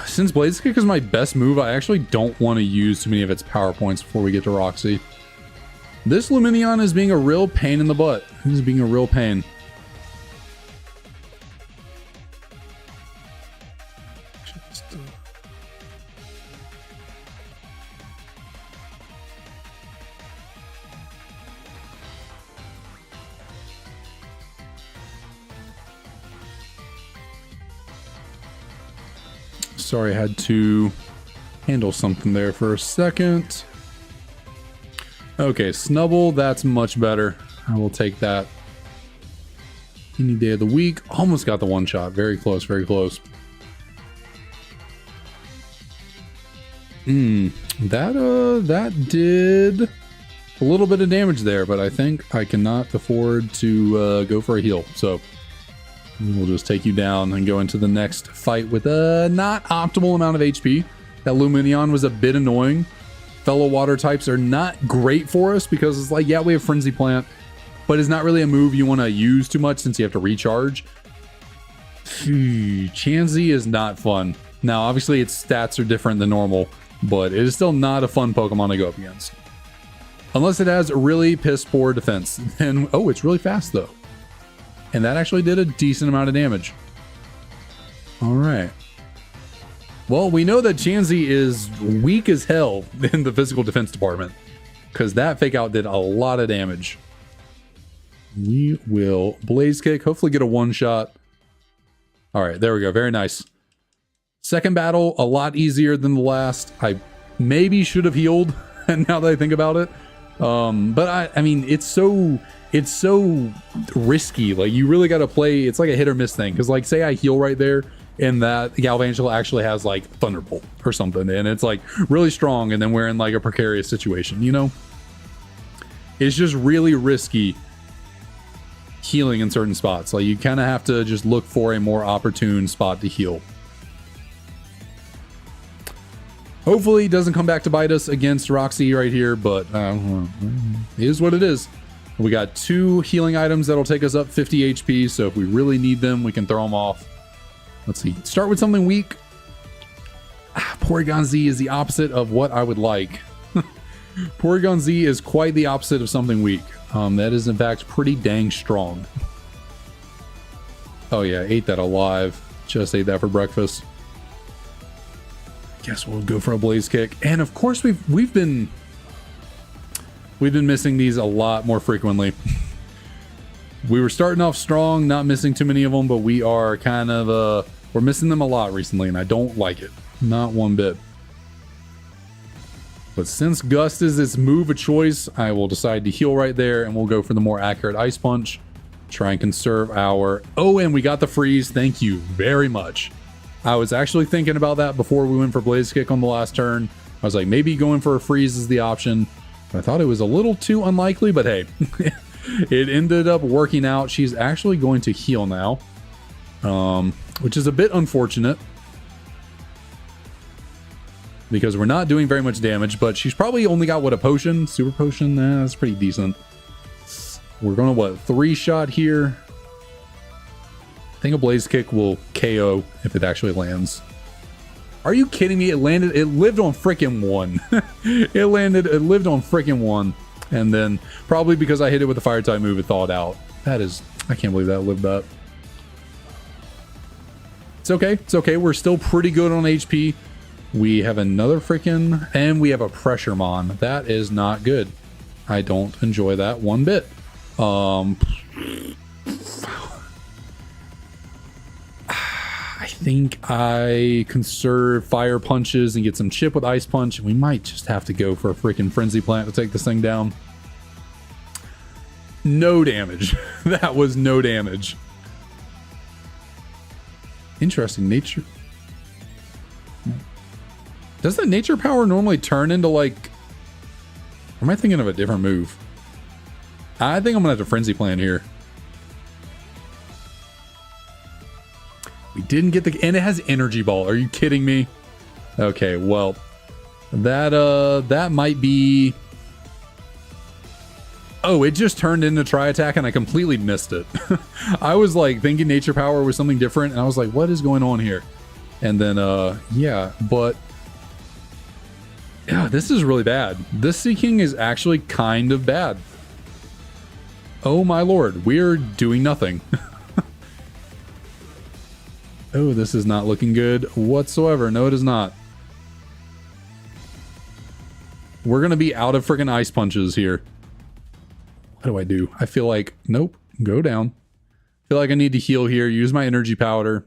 since Blaze Kick is my best move, I actually don't want to use too many of its power points before we get to Roxy. This Lumineon is being a real pain in the butt. He's being a real pain. Sorry, I had to handle something there for a second. Okay, Snubble, that's much better. I will take that any day of the week. Almost got the one shot. Very close, very close. That did a little bit of damage there, but I think I cannot afford to go for a heal. So we'll just take you down and go into the next fight with a not optimal amount of HP. That Lumineon was a bit annoying. Fellow water types are not great for us because it's like, yeah, we have Frenzy Plant, but it's not really a move you want to use too much since you have to recharge. Chansey is not fun. Now, obviously, its stats are different than normal, but it is still not a fun Pokemon to go up against. Unless it has a really piss poor defense. And, oh, it's really fast, though. And that actually did a decent amount of damage. All right. Well, we know that Chansey is weak as hell in the physical defense department, because that fake out did a lot of damage. We will Blaze Kick, hopefully get a one shot. All right, there we go. Very nice. Second battle, a lot easier than the last. I maybe should have healed, and now that I think about it. But I mean, it's so risky. Like, you really got to play. It's like a hit or miss thing. Because, like, say I heal right there, and that Galvantula actually has like Thunderbolt or something, and it's like really strong, and then we're in like a precarious situation, you know? It's just really risky healing in certain spots. Like, you kind of have to just look for a more opportune spot to heal. Hopefully it doesn't come back to bite us against Roxy right here, but it is what it is. We got 2 healing items that'll take us up 50 HP, so if we really need them, we can throw them off. Let's see. Start with something weak. Porygon Z is the opposite of what I would like. Porygon Z is quite the opposite of something weak. That is, in fact, pretty dang strong. Oh yeah, ate that alive. Just ate that for breakfast. Guess we'll go for a Blaze Kick. And of course, we've been missing these a lot more frequently. We were starting off strong, not missing too many of them, but we are kind of we're missing them a lot recently, and I don't like it. Not one bit. But since Gust is its move of choice, I will decide to heal right there, and we'll go for the more accurate Ice Punch. Try and conserve our... Oh, and we got the freeze. Thank you very much. I was actually thinking about that before we went for Blaze Kick on the last turn. I was like, maybe going for a freeze is the option. But I thought it was a little too unlikely, but hey... It ended up working out. She's actually going to heal now, which is a bit unfortunate because we're not doing very much damage, but she's probably only got, what, a potion? Super potion? That's pretty decent. We're going to, what, 3-shot here? I think a Blaze Kick will KO if it actually lands. Are you kidding me? It landed. It lived on freaking 1. It lived on freaking 1. And then, probably because I hit it with a fire type move, it thawed out. That is... I can't believe that lived that. It's okay. It's okay. We're still pretty good on HP. We have another freaking... And we have a Pressure Mon. That is not good. I don't enjoy that one bit. I think I conserve Fire Punches and get some chip with Ice Punch. We might just have to go for a freaking Frenzy Plant to take this thing down. No damage. That was no damage. Interesting. Does that nature power normally turn into like... Or am I thinking of a different move? I think I'm gonna have to frenzy plant here. We didn't get the... And it has energy ball. Are you kidding me? Okay, well... That might be... Oh, it just turned into Tri Attack and I completely missed it. I was like thinking nature power was something different and I was like, what is going on here? And then, yeah, but... Yeah, this is really bad. This Seeking is actually kind of bad. Oh my lord, we're doing nothing. Oh, this is not looking good whatsoever. No, it is not. We're going to be out of freaking ice punches here. What do? I feel like, nope, go down. I feel like I need to heal here, use my energy powder.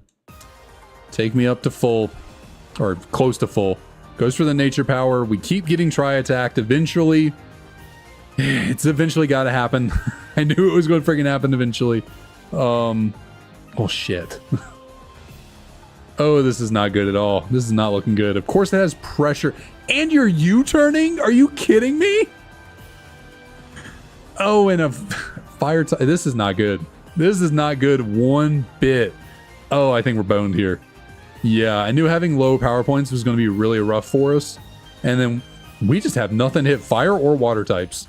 Take me up to full, or close to full. Goes for the nature power. We keep getting tri-attacked. Eventually, it's eventually got to happen. I knew it was going to freaking happen eventually. Oh, shit. Oh, this is not good at all. This is not looking good. Of course it has pressure. And you're U-turning? Are you kidding me? Oh, and a fire... This is not good. This is not good one bit. Oh, I think we're boned here. Yeah, I knew having low power points was going to be really rough for us. And then we just have nothing hit fire or water types.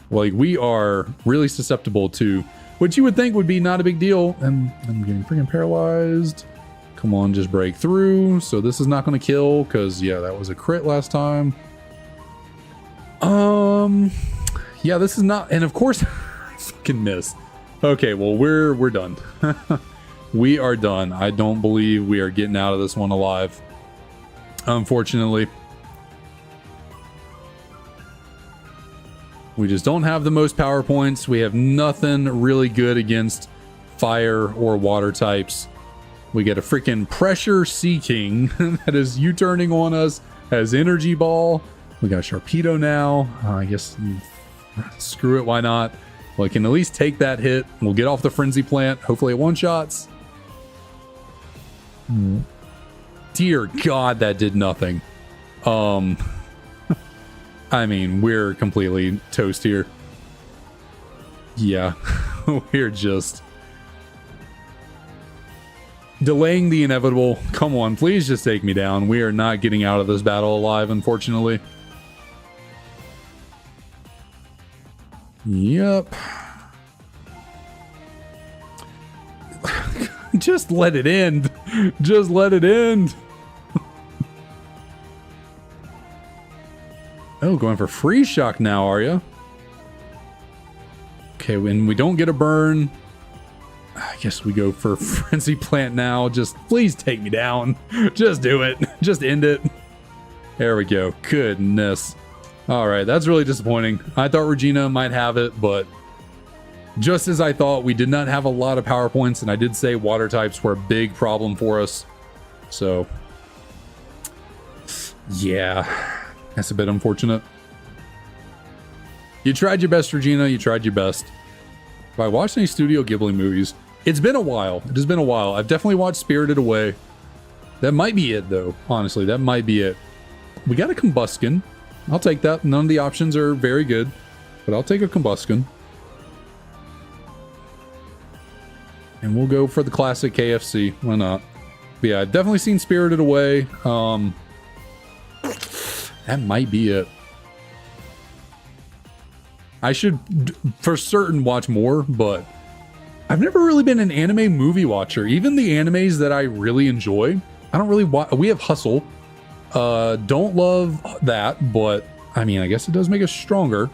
Like, we are really susceptible to what you would think would be not a big deal. And I'm getting freaking paralyzed. Come on, just break through. So this is not going to kill because, yeah, that was a crit last time. Yeah, this is not... And of course, I fucking missed. Okay, well, we're done. We are done. I don't believe we are getting out of this one alive. Unfortunately. We just don't have the most power points. We have nothing really good against fire or water types. We get a freaking pressure seeking that is U-turning on us, has energy ball. We got Sharpedo now. I guess screw it, why not? Well, I can at least take that hit. We'll get off the frenzy plant. Hopefully it one-shots. Dear God, that did nothing. I mean, we're completely toast here. Yeah, we're just delaying the inevitable. Come on, please just take me down. We are not getting out of this battle alive, unfortunately. Yep. Just let it end. Just let it end. Oh, going for freeze shock now, are you? Okay, when we don't get a burn, I guess we go for frenzy plant now. Just please take me down. Just do it. Just end it. There we go. Goodness. All right, that's really disappointing. I thought Regina might have it, but just as I thought, we did not have a lot of power points, and I did say water types were a big problem for us. So, yeah, that's a bit unfortunate. You tried your best, Regina. You tried your best. Have I watched any Studio Ghibli movies? It's been a while. It has been a while. I've definitely watched Spirited Away. That might be it, though. Honestly, that might be it. We got a Combuskin. I'll take that. None of the options are very good, but I'll take a Combuskin. And we'll go for the classic KFC. Why not? But yeah, I've definitely seen Spirited Away. That might be it. I should, for certain, watch more, but I've never really been an anime movie watcher. Even the animes that I really enjoy, I don't really watch. We have Hustle. Don't love that, but I mean, I guess it does make us stronger.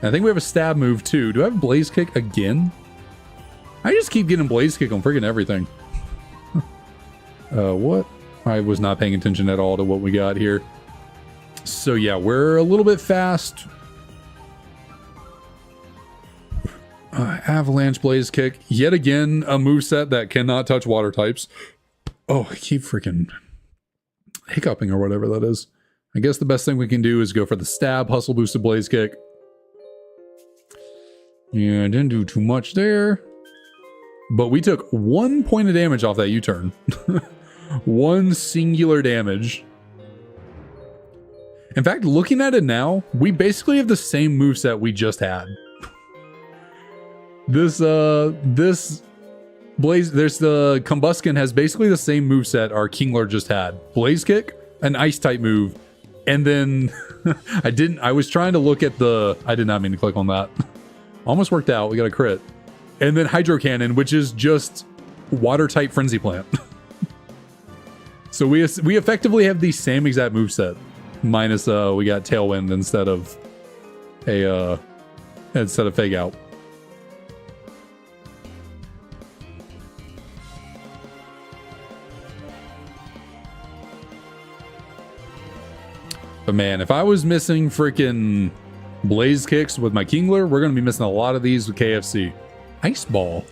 And I think we have a stab move too. Do I have Blaze Kick again? I just keep getting Blaze Kick on freaking everything. What? I was not paying attention at all to what we got here. So yeah, we're a little bit fast. Avalanche Blaze Kick. Yet again, a moveset that cannot touch water types. Oh, I keep freaking hiccuping or whatever that is. I guess the best thing we can do is go for the stab, hustle boosted Blaze Kick. Yeah, I didn't do too much there. But we took 1 point of damage off that U-turn. One singular damage. In fact, looking at it now, we basically have the same moveset we just had. This Blaze, there's the Combuskin has basically the same moveset our Kingler just had. Blaze Kick, an ice type move, and then I was trying to look at I did not mean to click on that. Almost worked out, we got a crit. And then Hydro Cannon, which is just water type Frenzy Plant. So we effectively have the same exact moveset, minus we got Tailwind instead of Fake Out. But man, if I was missing freaking Blaze Kicks with my Kingler, we're going to be missing a lot of these with KFC. Ice Ball.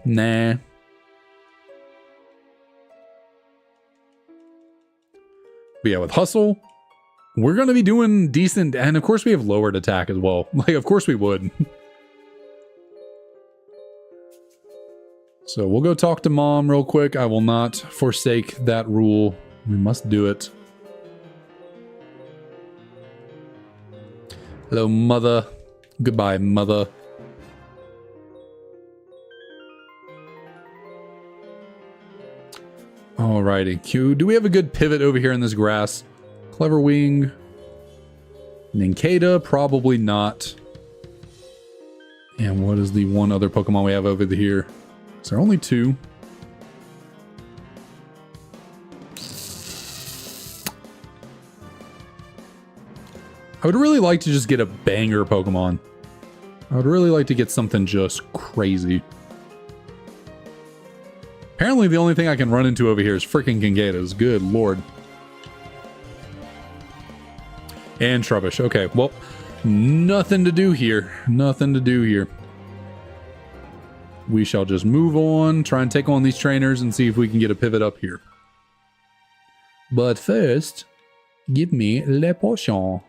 Nah. But yeah, with Hustle, we're going to be doing decent. And of course we have lowered attack as well. Like, of course we would. So we'll go talk to Mom real quick. I will not forsake that rule. We must do it. Hello, Mother. Goodbye, Mother. Alrighty, Q. Do we have a good pivot over here in this grass? Clever Wing. Ninkata, probably not. And what is the one other Pokemon we have over here? Is there only two? I would really like to just get a banger Pokemon. I would really like to get something just crazy. Apparently the only thing I can run into over here is freaking Gengadas. Good lord. And Trubbish. Okay, well, nothing to do here. Nothing to do here. We shall just move on, try and take on these trainers and see if we can get a pivot up here. But first, give me Le Potion.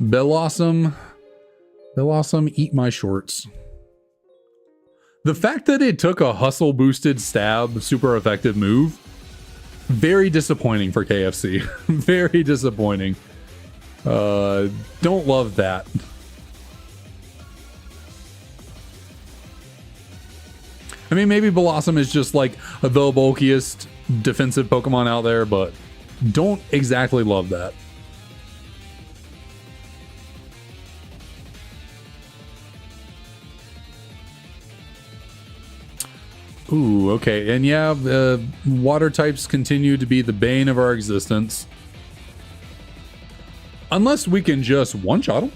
Bellossom, eat my shorts. The fact that it took a hustle boosted stab super effective move, very disappointing for KFC. Very disappointing. Don't love that. I mean, maybe Blossom is just like the bulkiest defensive Pokemon out there, but don't exactly love that. Ooh, okay. And yeah, water types continue to be the bane of our existence. Unless we can just one-shot them.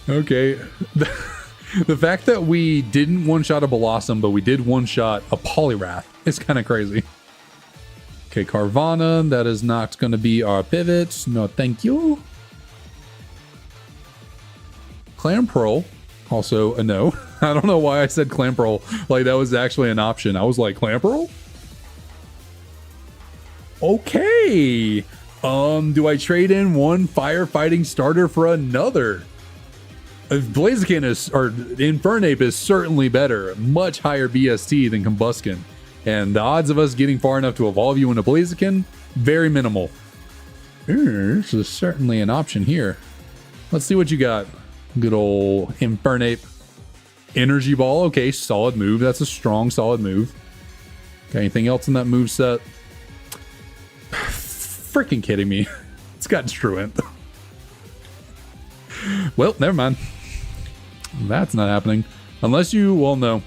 Okay. The fact that we didn't one-shot a Blossom, but we did one-shot a Poliwrath is kind of crazy. Okay, Carvana, that is not going to be our pivot. No, thank you. Clamperl, also a no. I don't know why I said Clamperl like that was actually an option. I was like, Clamperl? Okay. Do I trade in one firefighting starter for another? Blaziken or Infernape is certainly better. Much higher BST than Combuskin. And the odds of us getting far enough to evolve you into Blaziken, very minimal. This is certainly an option here. Let's see what you got. Good old Infernape. Energy Ball, okay, solid move. That's a strong, solid move. Got anything else in that move set? Freaking kidding me. It's got Truant. Well, never mind. That's not happening. Unless you, well, no.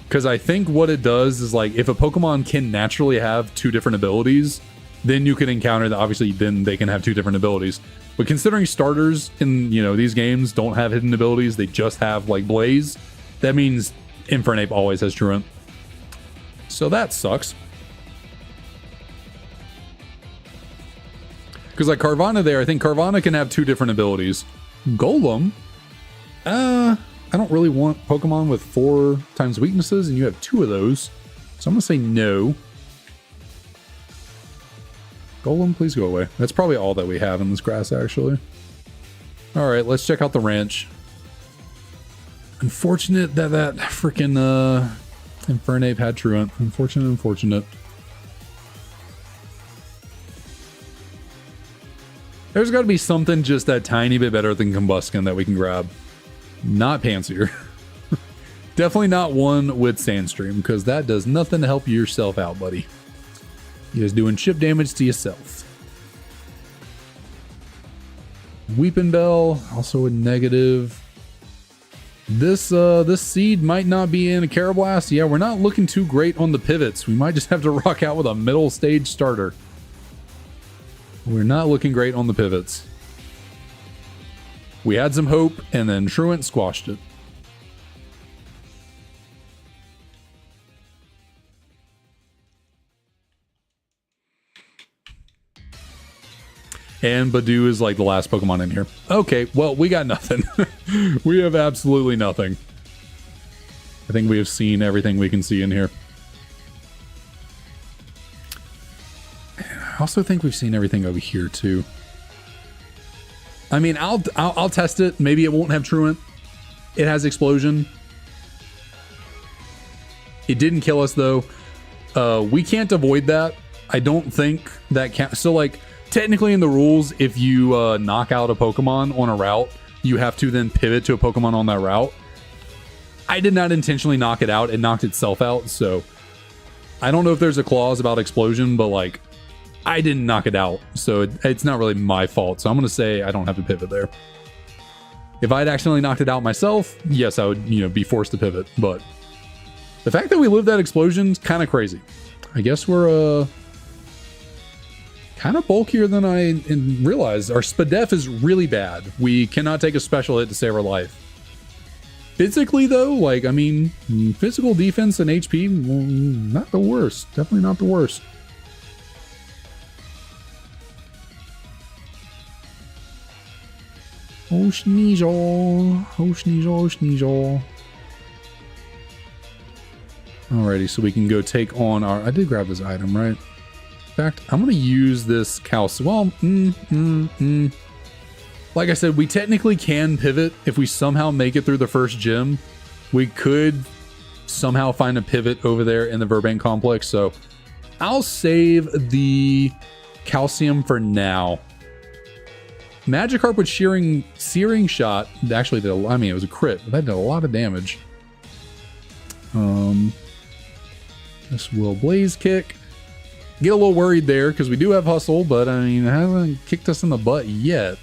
Because I think what it does is, like, if a Pokemon can naturally have two different abilities, then you can encounter that. Obviously, then they can have two different abilities. But considering starters in, you know, these games don't have hidden abilities, they just have, like, Blaze. That means Infernape always has Truant. So that sucks. Because like Carvana there, I think Carvana can have two different abilities. Golem? I don't really want Pokemon with 4 times weaknesses, and you have 2 of those. So I'm going to say no. Golem, please go away. That's probably all that we have in this grass, actually. All right, let's check out the ranch. Unfortunate that that freaking Infernape had Truant. Unfortunate. There's got to be something just that tiny bit better than Combuskin that we can grab. Not Panseer. Definitely not one with Sandstream, because that does nothing to help yourself out, buddy. You're just doing chip damage to yourself. Weeping Bell, also a negative. This seed might not be in a Carablast. Yeah, we're not looking too great on the pivots. We might just have to rock out with a middle stage starter. We're not looking great on the pivots. We had some hope, and then Truant squashed it. And Badoo is like the last Pokemon in here. Okay, well, we got nothing. We have absolutely nothing. I think we have seen everything we can see in here. I also think we've seen everything over here too. I mean, I'll test it. Maybe it won't have Truant. It has Explosion. It didn't kill us though. We can't avoid that. I don't think that can. So like, technically in the rules, if you knock out a Pokemon on a route, you have to then pivot to a Pokemon on that route. I did not intentionally knock it out. It knocked itself out. So I don't know if there's a clause about Explosion, but like, I didn't knock it out. So it's not really my fault. So I'm going to say I don't have to pivot there. If I'd accidentally knocked it out myself, yes, I would, be forced to pivot. But the fact that we lived that explosion is kind of crazy. I guess we're kind of bulkier than I realized. Our Spadef is really bad. We cannot take a special hit to save our life. Physically, though, like, I mean, physical defense and HP, well, not the worst. Definitely not the worst. Oh, Sneasel. Oh, Sneasel, Sneasel. Alrighty, so we can go take on our... I did grab this item, right? In fact, I'm going to use this Calc... Well, like I said, we technically can pivot. If we somehow make it through the first gym, we could somehow find a pivot over there in the Verbank complex. So I'll save the calcium for now. Magikarp with Searing Shot actually did a, I mean, it was a crit, but that did a lot of damage. This will Blaze Kick. Get a little worried there because we do have Hustle, but I mean, it hasn't kicked us in the butt yet.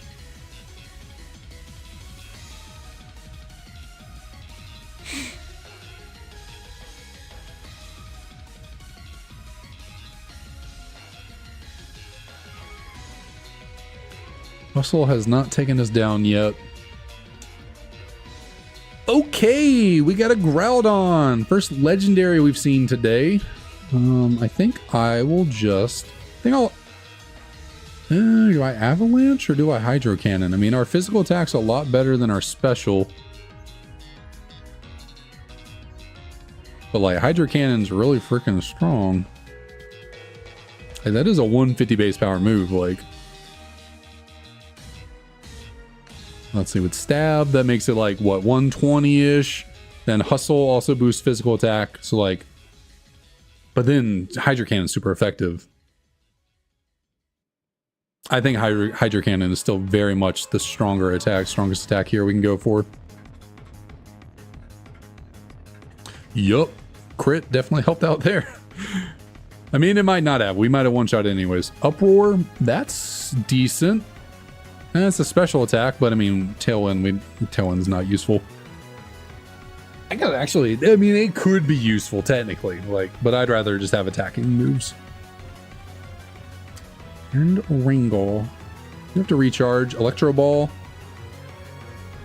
Hustle has not taken us down yet. Okay, we got a Groudon. First legendary we've seen today. I think I will just... do I Avalanche or do I Hydro Cannon? I mean, our physical attack's a lot better than our special. But like, Hydro Cannon's really freaking strong. Hey, that is a 150 base power move, like... Let's see, with Stab, that makes it like, what, 120-ish? Then Hustle also boosts physical attack, so like... But then Hydro Cannon is super effective. I think Hydro Cannon is still very much the strongest attack here we can go for. Yup. Crit definitely helped out there. I mean, it might not have. We might have one-shot anyways. Uproar, that's decent. And it's a special attack, but I mean, Tailwind's not useful. I gotta actually, I mean, it could be useful technically, like, but I'd rather just have attacking moves. And Ringle. You have to recharge. Electro Ball.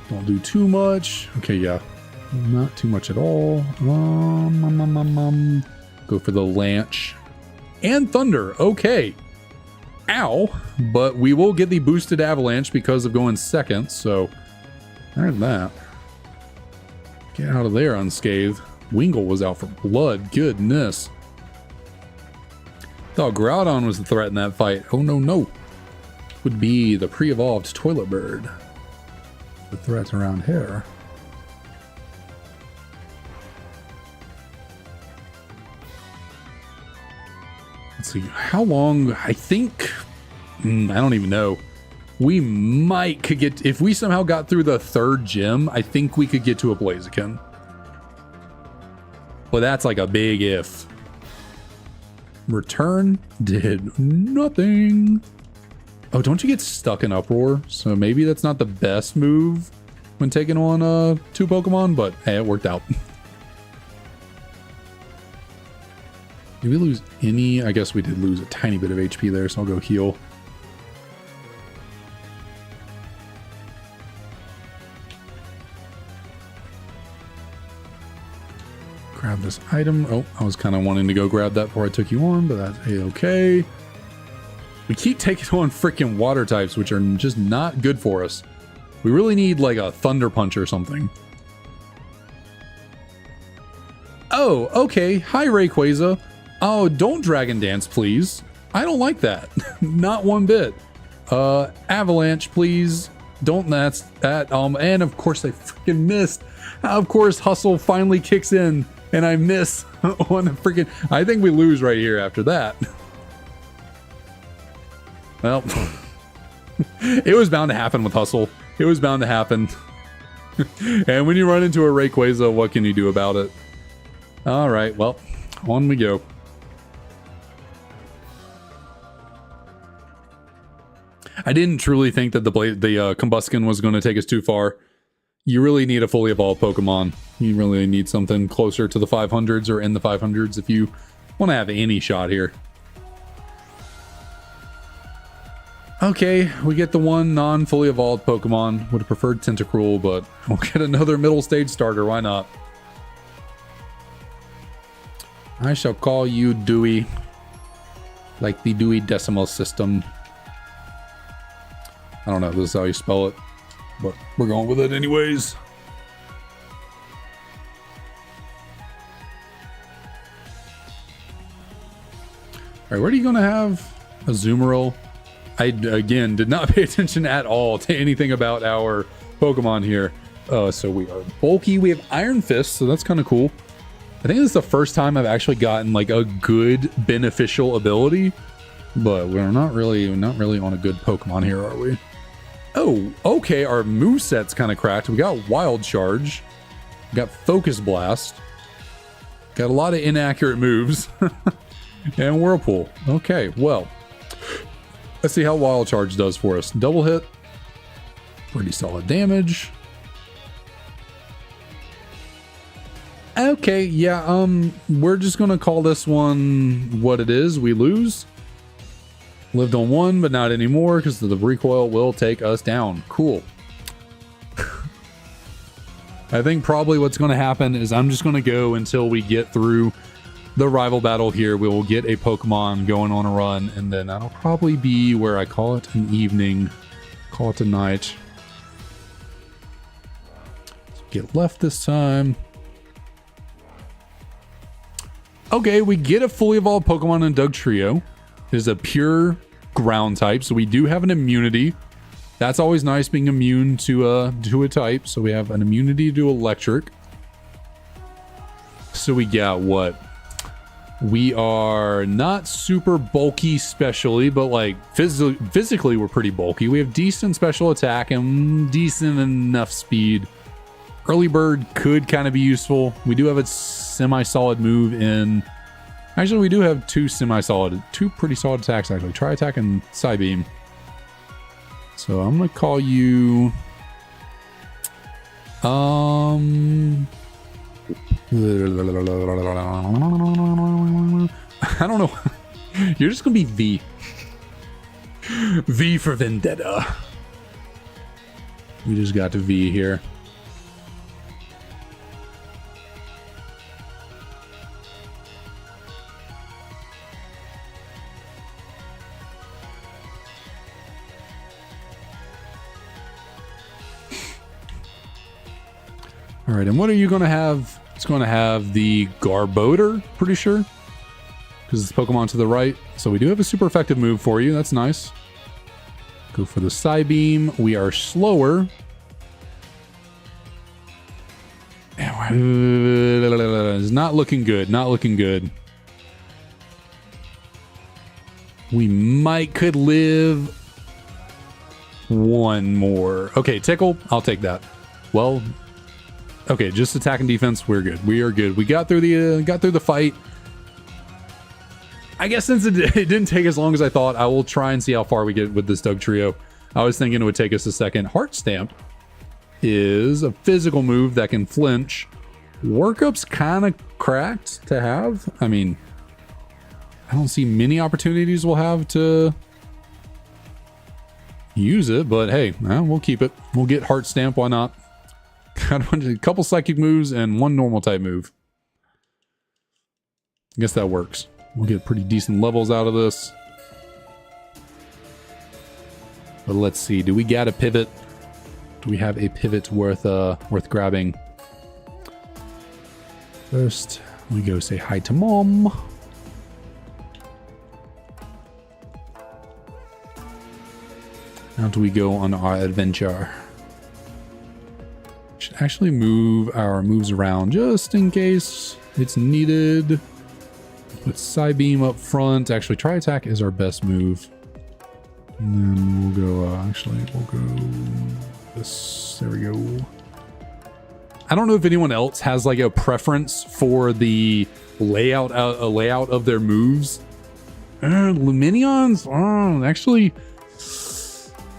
Don't do too much. Okay, yeah. Not too much at all. Go for the Lanch. And Thunder. Okay. Ow. But we will get the boosted Avalanche because of going second, so there's that. Get out of there unscathed. Wingull was out for blood. Goodness. Thought Groudon was the threat in that fight. Oh, no, no. Would be the pre-evolved Toilet Bird. The threats around here. Let's see. How long? I think... I don't even know. We could get... If we somehow got through the 3rd gym, I think we could get to a Blaziken. But that's like a big if. Return did nothing. Oh, don't you get stuck in Uproar? So maybe that's not the best move when taking on 2 Pokemon, but hey, it worked out. Did we lose any? I guess we did lose a tiny bit of HP there, so I'll go heal. Grab this item. Oh, I was kind of wanting to go grab that before I took you on, but that's a-okay. We keep taking on freaking water types, which are just not good for us. We really need like a Thunder Punch or something. Oh, okay. Hi, Rayquaza. Oh, don't Dragon Dance, please. I don't like that. Not one bit. Avalanche, please. Don't. That's that. And of course I freaking missed. Of course, Hustle finally kicks in. And I miss on the freaking... I think we lose right here after that. Well, it was bound to happen with Hustle. It was bound to happen. And when you run into a Rayquaza, what can you do about it? All right, well, on we go. I didn't truly think that the Combuskin was going to take us too far. You really need a fully evolved Pokemon. You really need something closer to the 500s or in the 500s if you want to have any shot here. Okay, we get the one non-fully evolved Pokemon. Would have preferred Tentacruel, but we'll get another middle stage starter. Why not? I shall call you Dewey. Like the Dewey Decimal System. I don't know if this is how you spell it, but we're going with it anyways. Alright, what are you going to have? A Azumarill? I, again, did not pay attention at all to anything about our Pokemon here. So we are bulky. We have Iron Fist, so that's kind of cool. I think this is the first time I've actually gotten like a good beneficial ability, but we're not really on a good Pokemon here, are we? Oh, okay, our moveset's kind of cracked. We got Wild Charge. We got Focus Blast. Got a lot of inaccurate moves. And Whirlpool. Okay, well. Let's see how Wild Charge does for us. Double hit. Pretty solid damage. Okay, yeah, we're just gonna call this one what it is. We lose. Lived on 1, but not anymore because the recoil will take us down. Cool. I think probably what's going to happen is I'm just going to go until we get through the rival battle here. We will get a Pokemon going on a run, and then that'll probably be where I call it an evening, call it a night. Let's get left this time. Okay, we get a fully evolved Pokemon in Dugtrio. It is a pure ground type, so we do have an immunity. That's always nice, being immune to a type. So we have an immunity to electric. So we got what? We are not super bulky specially, but like physically we're pretty bulky. We have decent special attack and decent enough speed. Early Bird could kind of be useful. We do have a semi-solid move in... Actually, we do have two pretty solid attacks, actually. Tri-Attack and Psybeam. So I'm going to call you... I don't know. You're just going to be V. V for Vendetta. We just got to V here. All right, and what are you going to have? It's going to have the Garbodor, pretty sure. because it's Pokemon to the right. So we do have a super effective move for you. That's nice. Go for the Psy Beam. We are slower. It's not looking good. Not looking good. We could live one more. Okay, Tickle. I'll take that. Well, okay, just attack and defense. We're good. We are good. We got through the fight. I guess since it didn't take as long as I thought, I will try and see how far we get with this Doug Trio. I was thinking it would take us a second. Heart Stamp is a physical move that can flinch. Workup's kind of cracked to have. I mean, I don't see many opportunities we'll have to use it, but hey, we'll keep it. We'll get Heart Stamp. Why not? Got a couple psychic moves and one normal type move. I guess that works. We'll get pretty decent levels out of this. But let's see. Do we got a pivot? Do we have a pivot worth grabbing? First, we go say hi to Mom. Now do we go on our adventure? Should actually move our moves around just in case it's needed. Put Psy Beam up front. Actually, Tri Attack is our best move. And then we'll go, we'll go this. There we go. I don't know if anyone else has like a preference for the layout of their moves. Luminions, actually,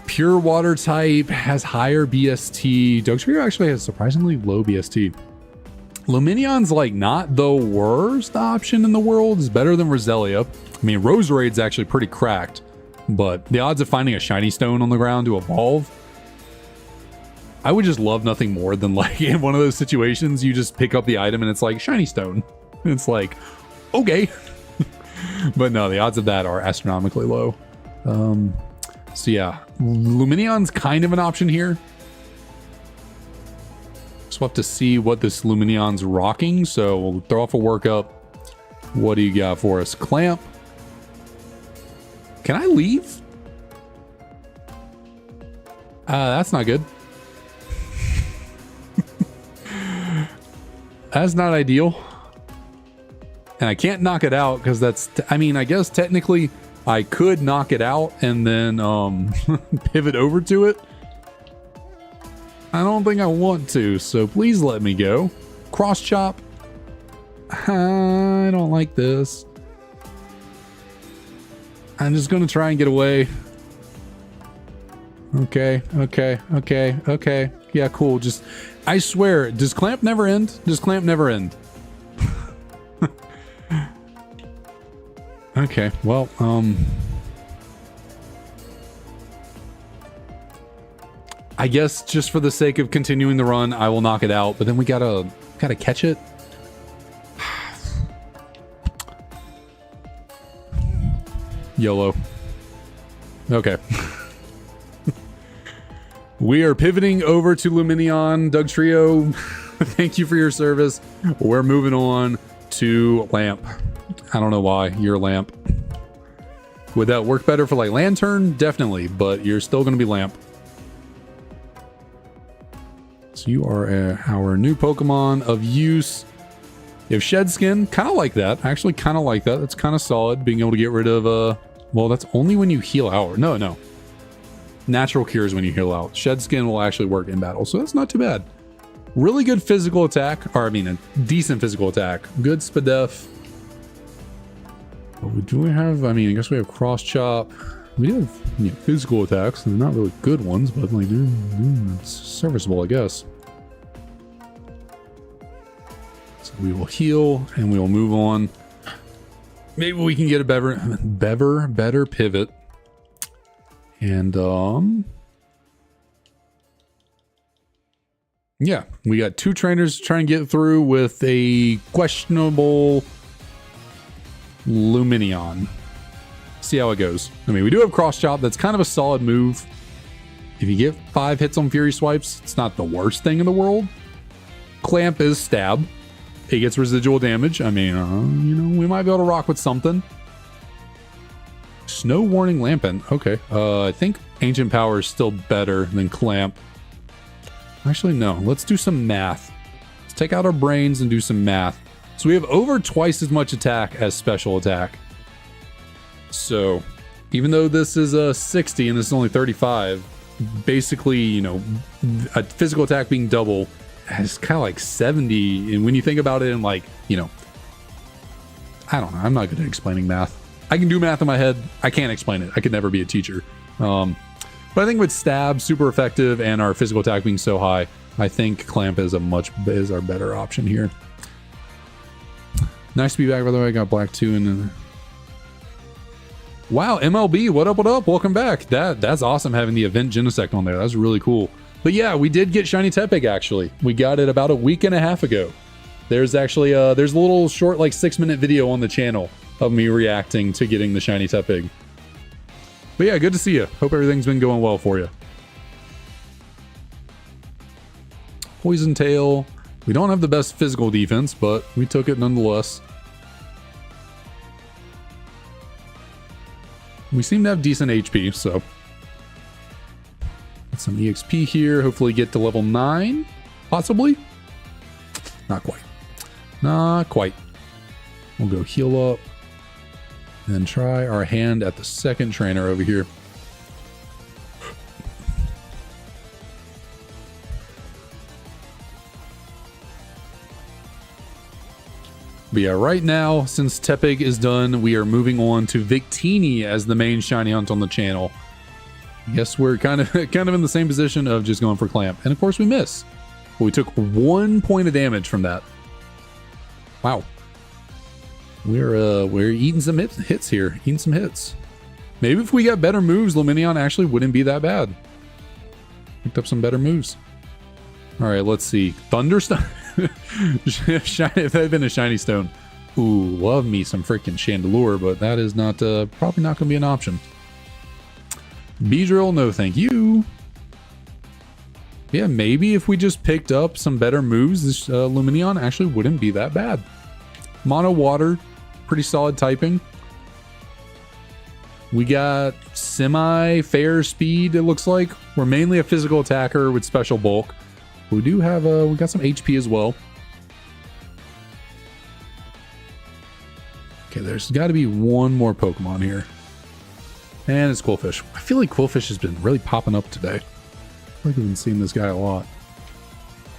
Pure Water type has higher BST. Dugtrio actually has surprisingly low BST. Luminion's like not the worst option in the world. It's better than Roselia. I mean, Roserade's actually pretty cracked, but the odds of finding a shiny stone on the ground to evolve, I would just love nothing more than like in one of those situations, you just pick up the item and it's like shiny stone. And it's like, okay. But no, the odds of that are astronomically low. So yeah, Luminion's kind of an option here. So we'll have to see what this Luminion's rocking. So we'll throw off a workup. What do you got for us? Clamp. Can I leave? That's not good. That's not ideal. And I can't knock it out because that's... I mean, I guess technically I could knock it out and then pivot over to it. I don't think I want to, so please let me go. Cross Chop. I don't like this. I'm just going to try and get away. Okay. Yeah, cool. Just, I swear, does Clamp never end? Does Clamp never end? Okay, well, I guess just for the sake of continuing the run, I will knock it out, but then we gotta catch it. YOLO. Okay. We are pivoting over to Luminion. Dugtrio, thank you for your service. We're moving on to Lamp. I don't know why. You're Lamp. Would that work better for like Lantern? Definitely, but you're still going to be Lamp. So you are our new Pokemon of use. You have Shed Skin. Kind of like that. Actually, kind of like that. That's kind of solid. Being able to get rid of... well, that's only when you heal out. No. Natural Cures when you heal out. Shed Skin will actually work in battle, so that's not too bad. Really good physical attack. Or, I mean, a decent physical attack. Good Spadef. But do we have... I mean, I guess we have Cross Chop. We do have physical attacks. They're not really good ones, but like, it's serviceable, I guess. So we will heal, and we will move on. Maybe we can get a better pivot. And, yeah, we got two trainers trying to get through with a questionable Luminion. See how it goes. I mean, we do have Cross Chop. That's kind of a solid move. If you get 5 hits on Fury Swipes, it's not the worst thing in the world. Clamp is Stab. it gets residual damage. I mean, you know, we might be able to rock with something. Snow Warning Lampent. Okay. I think Ancient Power is still better than Clamp. Actually, no. Let's do some math. Let's take out our brains and do some math. So we have over twice as much attack as special attack. So even though this is a 60 and this is only 35, basically, you know, a physical attack being double is kind of like 70. And when you think about it in like, you know, I don't know. I'm not good at explaining math. I can do math in my head. I can't explain it. I could never be a teacher. But I think with stab, super effective, and our physical attack being so high, I think Clamp is our better option here. Nice to be back, by the way. I got black 2 and wow, MLB, what up, what up? Welcome back. That's awesome having the event Genesect on there. That's really cool. But yeah, we did get Shiny Tepig, actually. We got it about a week and a half ago. There's actually there's a little short, like 6-minute video on the channel of me reacting to getting the Shiny Tepig. But yeah, good to see you. Hope everything's been going well for you. Poison Tail. We don't have the best physical defense, but we took it nonetheless. We seem to have decent HP, so. Get some EXP here. Hopefully get to level 9, possibly. Not quite. Not quite. We'll go heal up. And try our hand at the second trainer over here. But yeah, right now, since Tepig is done, we are moving on to Victini as the main shiny hunt on the channel. I guess we're kind of in the same position of just going for Clamp. And of course we miss. But we took 1 point of damage from that. Wow. We're eating some hits here. Eating some hits. Maybe if we got better moves, Luminion actually wouldn't be that bad. Picked up some better moves. All right, let's see. Thunderstone. If that had been a shiny stone. Ooh, love me some freaking Chandelure, but that is not probably not going to be an option. Beedrill, no thank you. Yeah, maybe if we just picked up some better moves, this Luminion actually wouldn't be that bad. Mono Water, pretty solid typing. We got semi-fair speed, it looks like. We're mainly a physical attacker with special bulk. We do have we got some HP as well. Okay, there's got to be one more Pokemon here. And it's Quillfish. I feel like Quillfish has been really popping up today. I feel like we've been seeing this guy a lot.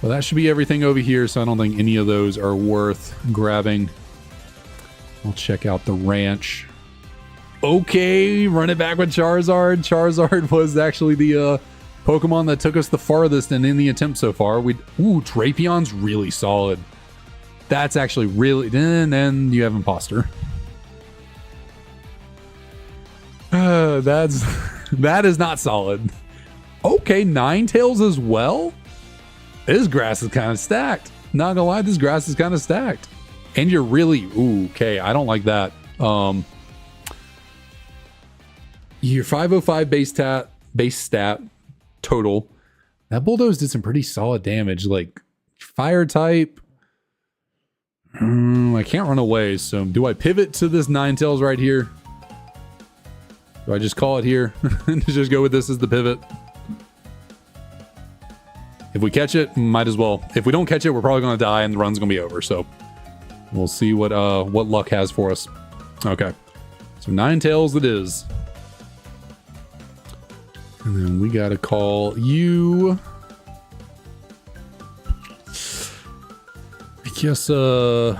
Well, that should be everything over here, so I don't think any of those are worth grabbing. I'll check out the ranch. Okay, run it back with Charizard. Charizard was actually the Pokemon that took us the farthest and in the attempt so far. Ooh, Drapion's really solid. That's actually really... And then you have Imposter. That is not solid. Okay, Ninetales as well? This grass is kind of stacked. Not gonna lie, this grass is kind of stacked. And you're really... Ooh, okay, I don't like that. Your 505 base stat total. That Bulldoze did some pretty solid damage. Like, fire type. I can't run away, so do I pivot to this Ninetales right here? Do I just call it here? And just go with this as the pivot? If we catch it, might as well. If we don't catch it, we're probably going to die and the run's going to be over. So we'll see what luck has for us. Okay. So Ninetales it is. And then we got to call you. I guess, what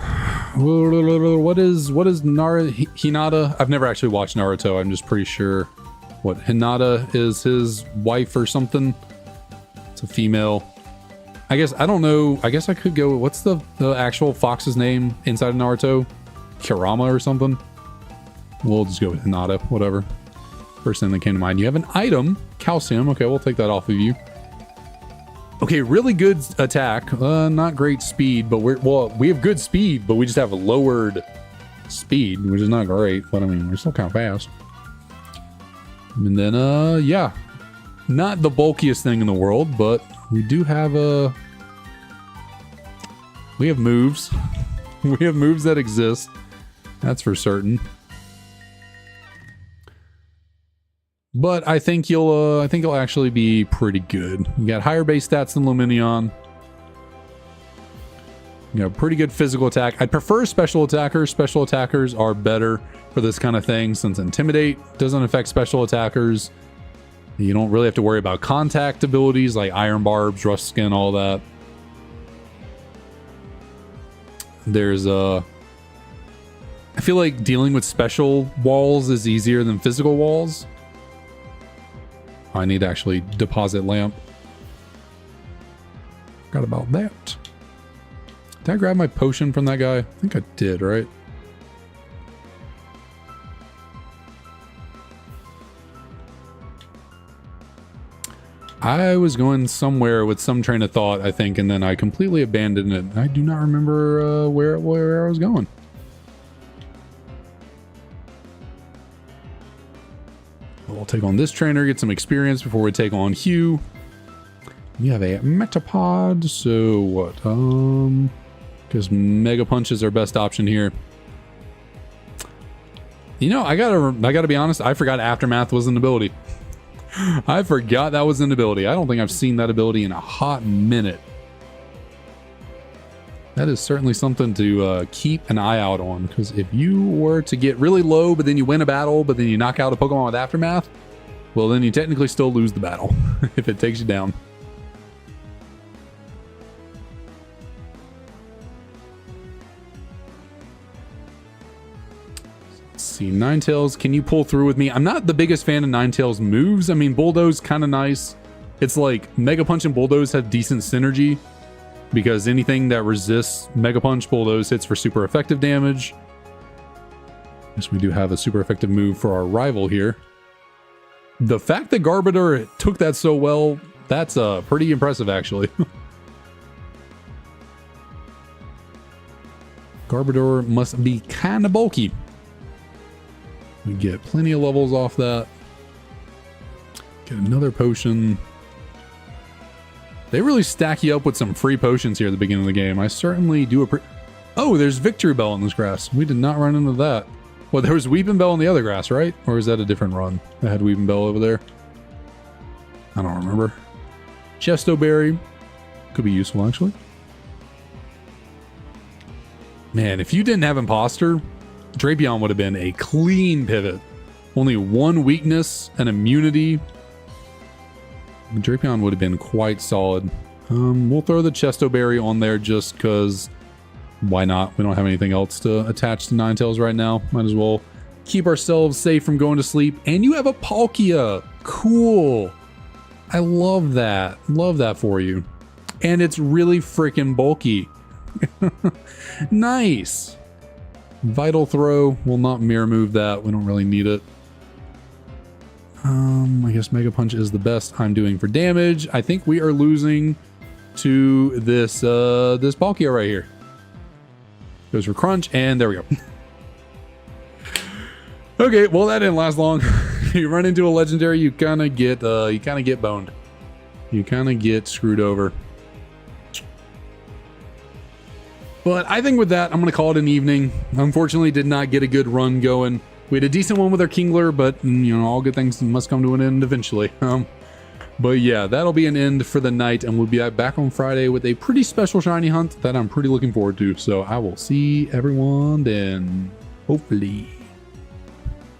is Hinata? I've never actually watched Naruto. I'm just pretty sure what Hinata is his wife or something. It's a female. I guess, I don't know. I guess I could go, what's the actual fox's name inside of Naruto? Kirama or something? We'll just go with Hinata, whatever. First thing that came to mind. You have an item, calcium. Okay, we'll take that off of you. Okay, really good attack. Not great speed, but we have good speed, but we just have a lowered speed, which is not great. But I mean, we're still kind of fast. And then, yeah, not the bulkiest thing in the world, but we do have we have moves. We have moves that exist. That's for certain. But I think you'll actually be pretty good. You got higher base stats than Luminion. You got pretty good physical attack. I'd prefer special attackers. Special attackers are better for this kind of thing since Intimidate doesn't affect special attackers. You don't really have to worry about contact abilities like Iron Barbs, Rust Skin, all that. There's I feel like dealing with special walls is easier than physical walls. I need to actually deposit lamp. Forgot about that. Did I grab my potion from that guy? I think I did, right? I was going somewhere with some train of thought, I think, and then I completely abandoned it. I do not remember where I was going. We'll take on this trainer, get some experience before we take on Hugh. We have a Metapod, so what? Because Mega Punch is our best option here. You know, I gotta be honest, I forgot Aftermath was an ability. I forgot that was an ability. I don't think I've seen that ability in a hot minute. That is certainly something to keep an eye out on, because if you were to get really low, but then you win a battle, but then you knock out a Pokemon with Aftermath, well, then you technically still lose the battle if it takes you down. Let's see, Ninetales, can you pull through with me? I'm not the biggest fan of Ninetales moves. I mean, Bulldoze kind of nice. It's like Mega Punch and Bulldoze have decent synergy, because anything that resists Mega Punch, Bulldoze hits for super effective damage. Yes, we do have a super effective move for our rival here. The fact that Garbodor took that so well, that's pretty impressive, actually. Garbodor must be kind of bulky. We get plenty of levels off that. Get another potion. They really stack you up with some free potions here at the beginning of the game. I certainly do Oh, there's Victory Bell in this grass. We did not run into that. Well, there was Weeping Bell in the other grass, right? Or is that a different run? I had Weeping Bell over there. I don't remember. Chesto Berry. Could be useful, actually. Man, if you didn't have Imposter, Drapion would have been a clean pivot. Only one weakness and immunity. Drapion would have been quite solid. We'll throw the Chesto Berry on there just because why not? We don't have anything else to attach to Ninetales right now. Might as well keep ourselves safe from going to sleep. And you have a Palkia. Cool. I love that. Love that for you. And it's really freaking bulky. Nice. Vital Throw. Will not mirror move that. We don't really need it. I guess Mega Punch is the best I'm doing for damage. I think we are losing to this this Palkia right here. Goes for Crunch, and there we go. Okay, well that didn't last long. You run into a legendary, you kind of get boned. You kind of get screwed over. But I think with that, I'm going to call it an evening. Unfortunately, did not get a good run going. We had a decent one with our Kingler, but you know, all good things must come to an end eventually. But yeah, that'll be an end for the night, and we'll be back on Friday with a pretty special shiny hunt that I'm pretty looking forward to. So I will see everyone then, hopefully.